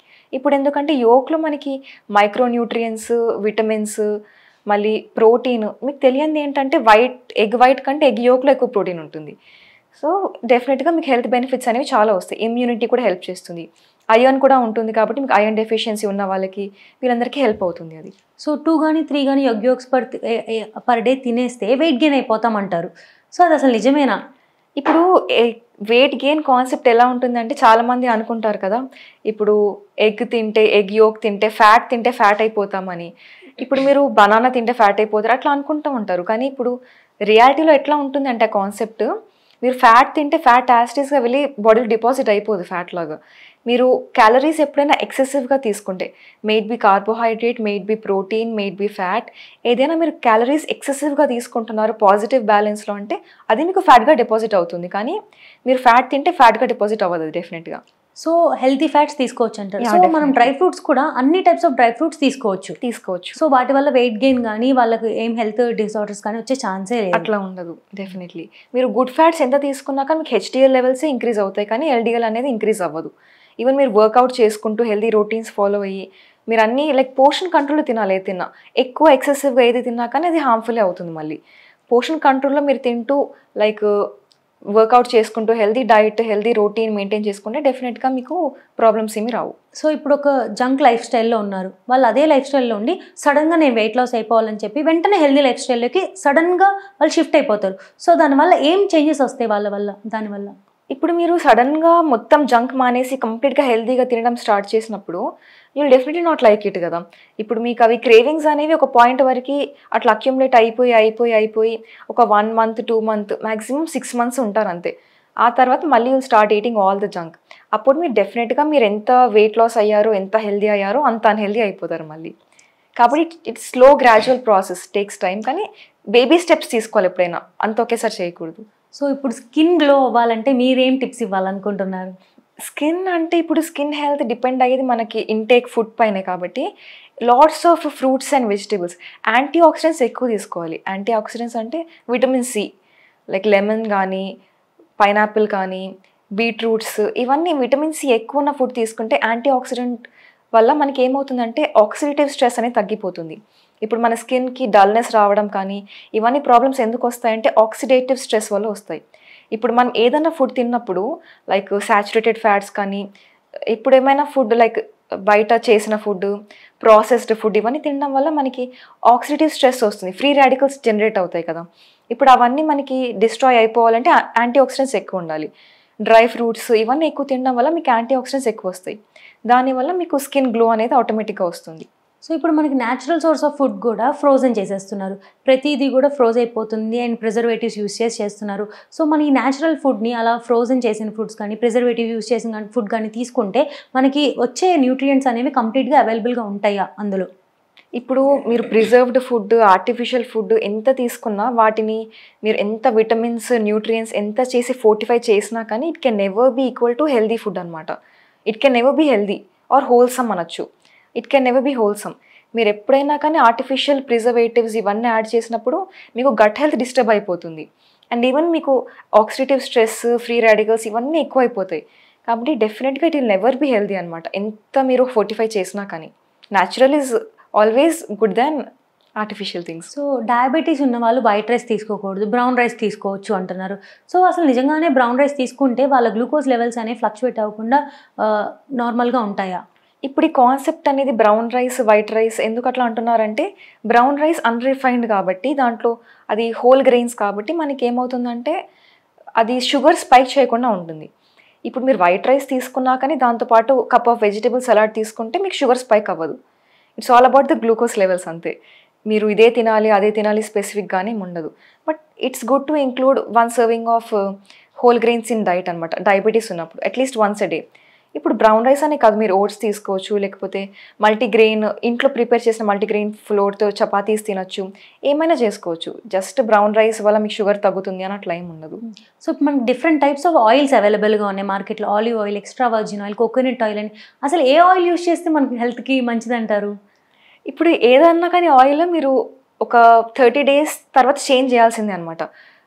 ఇప్పుడు ఎందుకంటే యోక్లో మనకి మైక్రోన్యూట్రియన్స్, విటమిన్స్, మళ్ళీ ప్రోటీన్ మీకు తెలియంది ఏంటంటే ఎగ్ వైట్ కంటే ఎగ్ యోక్లో ఎక్కువ ప్రోటీన్ ఉంటుంది. సో డెఫినెట్గా మీకు హెల్త్ బెనిఫిట్స్ అనేవి చాలా వస్తాయి. ఇమ్యూనిటీ కూడా హెల్ప్ చేస్తుంది, ఐరన్ కూడా ఉంటుంది కాబట్టి మీకు ఐరన్ డెఫిషియన్సీ ఉన్న వాళ్ళకి వీళ్ళందరికీ హెల్ప్ అవుతుంది అది. సో 2 కానీ 3 కానీ ఎగ్ యోక్స్ పర్ డే తినేస్తే వెయిట్ గెయిన్ అయిపోతామంటారు. సో అది అసలు నిజమేనా? ఇప్పుడు వెయిట్ గెయిన్ కాన్సెప్ట్ ఎలా ఉంటుందంటే చాలామంది అనుకుంటారు కదా, ఇప్పుడు ఎగ్ యోక్ తింటే ఫ్యాట్ అయిపోతామని. ఇప్పుడు మీరు బనానా తింటే ఫ్యాట్ అయిపోతారు అట్లా అనుకుంటూ ఉంటారు. కానీ ఇప్పుడు రియాలిటీలో ఎట్లా ఉంటుంది అంటే కాన్సెప్ట్, మీరు ఫ్యాట్ తింటే ఫ్యాట్ యాసిడ్స్గా వెళ్ళి బాడీలో డిపాజిట్ అయిపోదు ఫ్యాట్ లాగా. మీరు క్యాలరీస్ ఎప్పుడైనా ఎక్సెసివ్గా తీసుకుంటే, made be carbohydrate, made be protein, made be fat, ఏదైనా మీరు క్యాలరీస్ ఎక్సెసివ్గా తీసుకుంటున్నారు పాజిటివ్ బ్యాలెన్స్లో అంటే అది మీకు ఫ్యాట్గా డిపాజిట్ అవుతుంది. కానీ మీరు ఫ్యాట్ తింటే ఫ్యాట్గా డిపాజిట్ అవ్వదు అది డెఫినెట్గా. సో హెల్తీ ఫ్యాట్స్ తీసుకోవచ్చు అంటారు. సో మనం డ్రై ఫ్రూట్స్ కూడా అన్ని టైప్స్ ఆఫ్ డ్రై ఫ్రూట్స్ తీసుకోవచ్చు. సో వాటి వల్ల వెయిట్ గెయిన్ కానీ వాళ్ళకి ఏం హెల్త్ డిసార్డర్స్ కానీ వచ్చే ఛాన్సే లేదు. అట్లా ఉండదు డెఫినెట్లీ. మీరు గుడ్ ఫ్యాట్స్ ఎంత తీసుకున్నాక మీకు హెచ్డిఎల్ లెవెల్సే ఇంక్రీజ్ అవుతాయి కానీ ఎల్డిఎల్ అనేది ఇంక్రీజ్ అవ్వదు. ఈవెన్ మీరు వర్కౌట్ చేసుకుంటూ హెల్తీ రొటీన్స్ ఫాలో అయ్యి మీరు అన్నీ లైక్ పోర్షన్ కంట్రోల్ తినాలి. ఏది తిన్నా ఎక్కువ ఎక్సెసివ్గా ఏది తిన్నా కానీ అది హార్మ్ఫుల్లే అవుతుంది. మళ్ళీ పోర్షన్ కంట్రోల్లో మీరు తింటూ లైక్ వర్కౌట్ చేసుకుంటూ healthy diet, healthy routine maintain చేసుకుంటే డెఫినెట్గా మీకు ప్రాబ్లమ్స్ ఏమి రావు. సో ఇప్పుడు ఒక జంక్ లైఫ్ స్టైల్లో ఉన్నారు, వాళ్ళు అదే లైఫ్ స్టైల్లో ఉండి సడన్గా నేను వెయిట్ లాస్ అయిపోవాలని చెప్పి వెంటనే హెల్తీ లైఫ్ స్టైల్లోకి సడన్గా వాళ్ళు షిఫ్ట్ అయిపోతారు. సో దానివల్ల ఏం చేంజెస్ వస్తాయి వాళ్ళ వల్ల? దానివల్ల ఇప్పుడు మీరు సడన్గా మొత్తం జంక్ మానేసి కంప్లీట్గా హెల్తీగా తినడం స్టార్ట్ చేసినప్పుడు you'll definitely not like it కదా. ఇప్పుడు మీకు అవి క్రేవింగ్స్ అనేవి ఒక పాయింట్ వరకు అట్లా అక్యుములేట్ అయిపోయి ఒక 1 మంత్ 2 మంత్ మ్యాక్సిమం 6 మంత్స్ ఉంటారు అంతే. ఆ తర్వాత మళ్ళీ you'll start eating all the junk. అప్పుడు మీరు డెఫినెట్గా మీరు ఎంత వెయిట్ లాస్ అయ్యారో, ఎంత హెల్దీ అయ్యారో అంత అన్హెల్దీ అయిపోతారు మళ్ళీ. కాబట్టి it's slow gradual process, takes time. కానీ బేబీ స్టెప్స్ తీసుకోవాలి ఎప్పుడైనా, అంత ఒకేసారి చేయకూడదు. సో ఇప్పుడు స్కిన్ గ్లో అవ్వాలంటే మీరేం టిప్స్ ఇవ్వాలనుకుంటున్నారు? స్కిన్ అంటే ఇప్పుడు స్కిన్ హెల్త్ డిపెండ్ అయ్యేది మనకి ఇంటేక్ ఫుడ్ పైనే కాబట్టి lots of fruits and vegetables. Antioxidants ఎక్కువ తీసుకోవాలి. యాంటీ ఆక్సిడెంట్స్ అంటే విటమిన్ సి, లైక్ లెమన్ కానీ, పైనాపిల్ కానీ, బీట్రూట్స్, ఇవన్నీ విటమిన్ సి ఎక్కువ ఉన్న ఫుడ్ తీసుకుంటే యాంటీ ఆక్సిడెంట్ వల్ల మనకి ఏమవుతుందంటే ఆక్సిడేటివ్ స్ట్రెస్ అనేది తగ్గిపోతుంది. ఇప్పుడు మన స్కిన్కి డల్నెస్ రావడం కానీ ఇవన్నీ ప్రాబ్లమ్స్ ఎందుకు వస్తాయంటే ఆక్సిడేటివ్ స్ట్రెస్ వల్ల వస్తాయి. ఇప్పుడు మనం ఏదైనా ఫుడ్ తిన్నప్పుడు లైక్ సాచురేటెడ్ ఫ్యాట్స్ కానీ, ఇప్పుడు ఏమైనా ఫుడ్ లైక్ బయట చేసిన ఫుడ్, ప్రాసెస్డ్ ఫుడ్ ఇవన్నీ తినడం వల్ల మనకి ఆక్సిడేటివ్ స్ట్రెస్ వస్తుంది, ఫ్రీ రాడికల్స్ జనరేట్ అవుతాయి కదా. ఇప్పుడు అవన్నీ మనకి డిస్ట్రాయ్ అయిపోవాలంటే యాంటీ ఆక్సిడెంట్స్ ఎక్కువ ఉండాలి. డ్రై ఫ్రూట్స్ ఇవన్నీ ఎక్కువ తినడం వల్ల మీకు యాంటీ ఆక్సిడెంట్స్ ఎక్కువ వస్తాయి. దానివల్ల మీకు స్కిన్ గ్లో అనేది ఆటోమేటిక్గా వస్తుంది. సో ఇప్పుడు మనకి న్యాచురల్ సోర్స్ ఆఫ్ ఫుడ్ కూడా ఫ్రోజన్ చేసేస్తున్నారు. ప్రతిదీ కూడా ఫ్రోజ్ అయిపోతుంది అండ్ ప్రిజర్వేటివ్స్ యూస్ చేస్తున్నారు. సో మన ఈ న్యాచురల్ ఫుడ్ని అలా ఫ్రోజన్ చేసిన ఫుడ్స్ కానీ, ప్రిజర్వేటివ్ యూస్ చేసిన ఫుడ్ కానీ తీసుకుంటే మనకి వచ్చే న్యూట్రియంట్స్ అనేవి కంప్లీట్గా అవైలబుల్గా ఉంటాయా అందులో? ఇప్పుడు మీరు ప్రిజర్వ్డ్ ఫుడ్, ఆర్టిఫిషియల్ ఫుడ్ ఎంత తీసుకున్నా వాటిని మీరు ఎంత విటమిన్స్, న్యూట్రియంట్స్ ఎంత చేసి ఫోర్టిఫై చేసినా కానీ it can never be equal to healthy food అనమాట. It can never be healthy or wholesome అనొచ్చు. It can never be wholesome. మీరు ఎప్పుడైనా కానీ ఆర్టిఫిషియల్ ప్రిజర్వేటివ్స్ ఇవన్నీ యాడ్ చేసినప్పుడు మీకు గట్ హెల్త్ డిస్టర్బ్ అయిపోతుంది. అండ్ ఈవెన్ మీకు ఆక్సిడేటివ్ స్ట్రెస్, ఫ్రీ రాడికల్స్ ఇవన్నీ ఎక్కువ అయిపోతాయి. కాబట్టి డెఫినెట్గా it will never be healthy అనమాట ఎంత మీరు ఫోర్టిఫై చేసినా కానీ. Natural is always good than artificial things. So diabetes ఉన్న వాళ్ళు వైట్ రైస్ తీసుకోకూడదు, బ్రౌన్ రైస్ తీసుకోవచ్చు అంటున్నారు. సో అసలు నిజంగానే బ్రౌన్ రైస్ తీసుకుంటే వాళ్ళ గ్లూకోజ్ లెవెల్స్ అనేవి ఫ్లక్చువేట్ అవ్వకుండా నార్మల్గా ఉంటాయా? ఇప్పుడు ఈ కాన్సెప్ట్ అనేది బ్రౌన్ రైస్, వైట్ రైస్ ఎందుకు అట్లా అంటున్నారంటే బ్రౌన్ రైస్ అన్రిఫైన్డ్ కాబట్టి దాంట్లో అది హోల్ గ్రెయిన్స్ కాబట్టి మనకి ఏమవుతుందంటే అది షుగర్ స్పైక్ చేయకుండా ఉంటుంది. ఇప్పుడు మీరు వైట్ రైస్ తీసుకున్నా కానీ దాంతోపాటు కప్ ఆఫ్ వెజిటేబుల్ సలాడ్ తీసుకుంటే మీకు షుగర్ స్పైక్ అవ్వదు. It's all about the glucose levels అంతే. మీరు ఇదే తినాలి అదే తినాలి స్పెసిఫిక్గానే ఉండదు. But it's good to include 1 serving of whole grains in diet అనమాట, డయాబెటీస్ ఉన్నప్పుడు అట్లీస్ట్ వన్స్ ఎ డే. ఇప్పుడు బ్రౌన్ రైస్ అనే కాదు, మీరు ఓట్స్ తీసుకోవచ్చు, లేకపోతే మల్టీగ్రెయిన్ ఇంట్లో ప్రిపేర్ చేసిన మల్టీగ్రెయిన్ ఫ్లోర్తో చపాతీస్ తినొచ్చు, ఏమైనా చేసుకోవచ్చు. జస్ట్ బ్రౌన్ రైస్ వల్ల మీకు షుగర్ తగ్గుతుంది అని అట్లా ఏమి ఉండదు. సో మనకి డిఫరెంట్ టైప్స్ ఆఫ్ ఆయిల్స్ అవైలబుల్గా ఉన్నాయి మార్కెట్లో. Olive oil, extra virgin oil, coconut oil అని. అసలు ఏ ఆయిల్ యూస్ చేస్తే మనకి హెల్త్కి మంచిది అంటారు? ఇప్పుడు ఏదన్నా కానీ ఆయిల్ మీరు ఒక 30 days తర్వాత చేంజ్ చేయాల్సిందే అనమాట.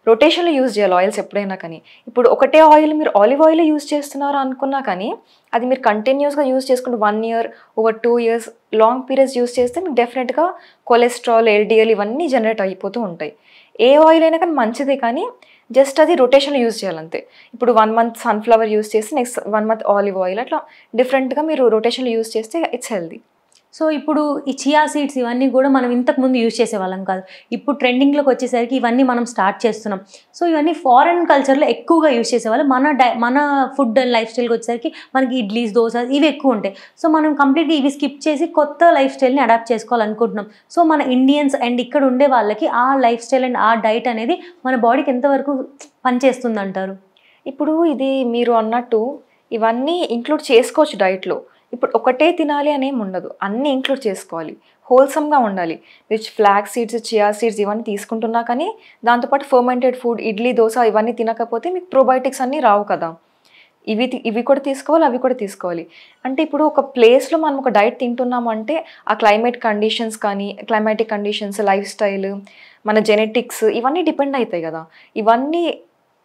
రొటేషన్లో యూజ్ చేయాలి ఆయిల్స్ ఎప్పుడైనా కానీ. ఇప్పుడు ఒకటే ఆయిల్ మీరు ఆలివ్ ఆయిల్ యూజ్ చేస్తున్నారు అనుకున్నా కానీ అది మీరు కంటిన్యూస్గా యూజ్ చేసుకుంటూ 1 year, over 2 years long periods use చేస్తే మీకు డెఫినెట్గా కొలెస్ట్రాల్, ఎల్డిఎల్ ఇవన్నీ జనరేట్ అయిపోతూ ఉంటాయి. ఏ ఆయిల్ అయినా కానీ మంచిదే కానీ జస్ట్ అది రొటేషన్లో యూజ్ చేయాలంతే. ఇప్పుడు 1 month సన్ఫ్లవర్ యూజ్ చేసి నెక్స్ట్ 1 month ఆలివ్ ఆయిల్, అట్లా డిఫరెంట్గా మీరు రొటేషన్లో యూజ్ చేస్తే ఇట్స్ హెల్దీ. సో ఇప్పుడు ఈ చియా సీడ్స్ ఇవన్నీ కూడా మనం ఇంతకుముందు యూజ్ చేసేవాళ్ళం కాదు. ఇప్పుడు ట్రెండింగ్లోకి వచ్చేసరికి ఇవన్నీ మనం స్టార్ట్ చేస్తున్నాం. సో ఇవన్నీ ఫారెన్ కల్చర్లో ఎక్కువగా యూజ్ చేసేవాళ్ళు. మన ఫుడ్ అండ్ లైఫ్ స్టైల్కి వచ్చేసరికి మనకి ఇడ్లీస్, దోశ ఇవి ఎక్కువ ఉంటాయి. సో మనం కంప్లీట్గా ఇవి స్కిప్ చేసి కొత్త లైఫ్ స్టైల్ని అడాప్ట్ చేసుకోవాలనుకుంటున్నాం. సో మన ఇండియన్స్ అండ్ ఇక్కడ ఉండే వాళ్ళకి ఆ లైఫ్ స్టైల్ అండ్ ఆ డైట్ అనేది మన బాడీకి ఎంతవరకు పనిచేస్తుంది అంటారు? ఇప్పుడు ఇది మీరు అన్నట్టు ఇవన్నీ ఇంక్లూడ్ చేసుకోవచ్చు డైట్లో. ఇప్పుడు ఒకటే తినాలి అనేం ఉండదు, అన్నీ ఇంక్లూడ్ చేసుకోవాలి, హోల్సమ్గా ఉండాలి. Which flax seeds, chia seeds ఇవన్నీ తీసుకుంటున్నా కానీ దాంతోపాటు ఫర్మెంటెడ్ ఫుడ్, ఇడ్లీ, దోశ ఇవన్నీ తినకపోతే మీకు ప్రోబయోటిక్స్ అన్నీ రావు కదా. ఇవి కూడా తీసుకోవాలి, అవి కూడా తీసుకోవాలి. అంటే ఇప్పుడు ఒక ప్లేస్లో మనం ఒక డైట్ తింటున్నాము అంటే ఆ క్లైమేటిక్ కండిషన్స్, లైఫ్ స్టైల్, మన జెనెటిక్స్ ఇవన్నీ డిపెండ్ అవుతాయి కదా. ఇవన్నీ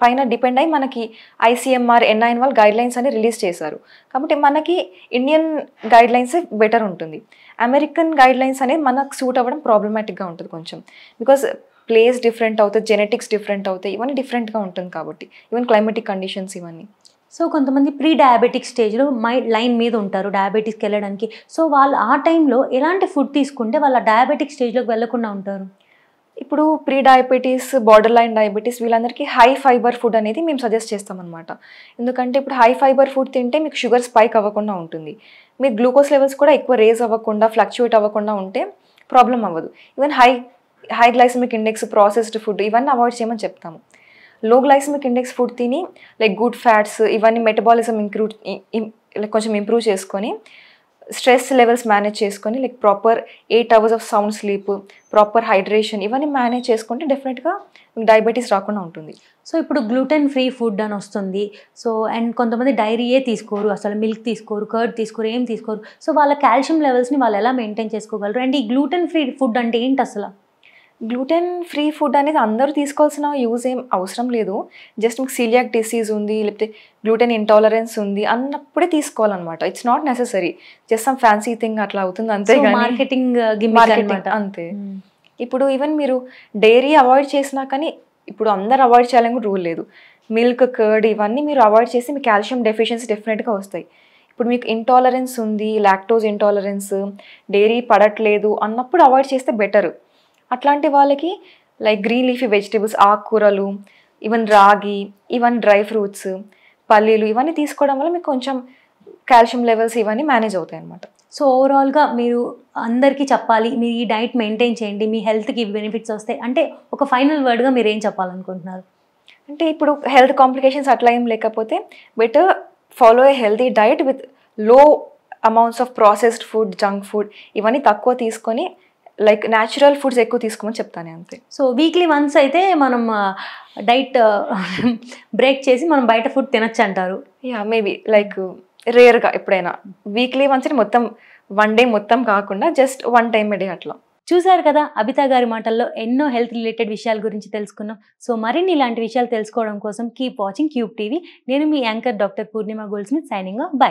పైన డిపెండ్ అయ్యి మనకి ICMR, NIN వాళ్ళు గైడ్లైన్స్ అని రిలీజ్ చేశారు. కాబట్టి మనకి ఇండియన్ గైడ్లైన్స్ బెటర్ ఉంటుంది. అమెరికన్ గైడ్లైన్స్ అనేది మనకు సూట్ అవ్వడం ప్రాబ్లమాటిక్గా ఉంటుంది కొంచెం. బికాజ్ ప్లేస్ డిఫరెంట్ అవుతుంది, జెనెటిక్స్ డిఫరెంట్ అవుతాయి, ఇవన్నీ డిఫరెంట్గా ఉంటుంది కాబట్టి ఈవెన్ క్లైమేటిక్ కండిషన్స్ ఇవన్నీ. సో కొంతమంది ప్రీ డయాబెటిక్ స్టేజ్లో లైన్ మీద ఉంటారు డయాబెటీస్కి వెళ్ళడానికి. సో వాళ్ళు ఆ టైంలో ఎలాంటి ఫుడ్ తీసుకుంటే వాళ్ళ డయాబెటిక్ స్టేజ్లోకి వెళ్ళకుండా ఉంటారు? ఇప్పుడు pre diabetes, border line diabetes వీళ్ళందరికీ హై ఫైబర్ ఫుడ్ అనేది మేము సజెస్ట్ చేస్తామన్నమాట. ఎందుకంటే ఇప్పుడు హై ఫైబర్ ఫుడ్ తింటే మీకు షుగర్ స్పైక్ అవ్వకుండా ఉంటుంది. మీరు గ్లూకోజ్ లెవెల్స్ కూడా ఎక్కువ రేజ్ అవ్వకుండా, ఫ్లక్చువేట్ అవ్వకుండా ఉంటే ప్రాబ్లం అవ్వదు. Even high glycaemic index processed food ఇవన్నీ అవాయిడ్ చేయమని చెప్తాము. లో గ్లైసమిక్ ఇండెక్స్ ఫుడ్ తిని లైక్ గుడ్ ఫ్యాట్స్ ఇవన్నీ మెటబాలిజం కొంచెం ఇంప్రూవ్ చేసుకొని, స్ట్రెస్ లెవెల్స్ మేనేజ్ చేసుకొని, like proper 8 hours of sound sleep, proper hydration ఇవన్నీ మేనేజ్ చేసుకుంటే డెఫినెట్గా డయాబెటీస్ రాకుండా ఉంటుంది. సో ఇప్పుడు గ్లూటెన్ ఫ్రీ ఫుడ్ అని వస్తుంది. సో అండ్ కొంతమంది డైరీయే తీసుకోరు, అసలు మిల్క్ తీసుకోరు, కర్డ్ తీసుకోరు, ఏం తీసుకోరు. సో వాళ్ళ కాల్షియం లెవెల్స్ని వాళ్ళు ఎలా మెయింటైన్ చేసుకోగలరు? అండ్ ఈ గ్లూటెన్ ఫ్రీ ఫుడ్ అంటే ఏంటి అసలు? గ్లూటెన్ ఫ్రీ ఫుడ్ అనేది అందరూ తీసుకోవాల్సిన యూజ్ ఏం అవసరం లేదు. జస్ట్ మీకు సీలియాక్ డిసీజ్ ఉంది, లేకపోతే గ్లూటెన్ ఇంటాలరెన్స్ ఉంది అన్నప్పుడే తీసుకోవాలన్నమాట. It's not necessary. Just some fancy thing అట్లా అవుతుంది అంతే. మార్కెటింగ్ అంతే. ఇప్పుడు ఈవెన్ మీరు డైరీ అవాయిడ్ చేసినా కానీ ఇప్పుడు అందరు అవాయిడ్ చేయాలని కూడా రూల్ లేదు. మిల్క్, కర్డ్ ఇవన్నీ మీరు అవాయిడ్ చేసి మీ కాల్షియం డెఫిషియన్సీ డెఫినెట్గా వస్తాయి. ఇప్పుడు మీకు ఇంటాలరెన్స్ ఉంది, లాక్టోజ్ ఇంటాలరెన్స్, డైరీ పడట్లేదు అన్నప్పుడు అవాయిడ్ చేస్తే బెటర్. అట్లాంటి వాళ్ళకి లైక్ గ్రీన్ లీఫీ వెజిటేబుల్స్, ఆకుకూరలు, ఈవెన్ రాగి, ఈవెన్ డ్రై ఫ్రూట్స్, పల్లీలు ఇవన్నీ తీసుకోవడం వల్ల మీకు కొంచెం కాల్షియం లెవెల్స్ ఇవన్నీ మేనేజ్ అవుతాయి అన్నమాట. సో ఓవరాల్గా మీరు అందరికీ చెప్పాలి, మీరు ఈ డైట్ మెయింటైన్ చేయండి, మీ హెల్త్కి బెనిఫిట్స్ వస్తాయి అంటే ఒక ఫైనల్ వర్డ్గా మీరు ఏం చెప్పాలనుకుంటున్నారు? అంటే ఇప్పుడు హెల్త్ కాంప్లికేషన్స్ అట్లా ఏం లేకపోతే better follow a healthy diet with లో amounts of processed food, junk food ఇవన్నీ తక్కువ తీసుకొని లైక్ న్యాచురల్ ఫుడ్స్ ఎక్కువ తీసుకోమని చెప్తాను అంతే. సో వీక్లీ వన్స్ అయితే మనం డైట్ బ్రేక్ చేసి మనం బయట ఫుడ్ తినచ్చు అంటారు? యా, మేబీ లైక్ రేర్గా ఎప్పుడైనా వీక్లీ వన్స్ మొత్తం 1 day మొత్తం కాకుండా జస్ట్ 1 time a day అట్లా. చూసారు కదా, అబితా గారి మాటల్లో ఎన్నో హెల్త్ రిలేటెడ్ విషయాల గురించి తెలుసుకున్నాం. సో మరిన్ని ఇలాంటి విషయాలు తెలుసుకోవడం కోసం కీప్ వాచింగ్ క్యూబ్ టీవీ. నేను మీ anchor doctor Purnima Goldsmith signing off. By.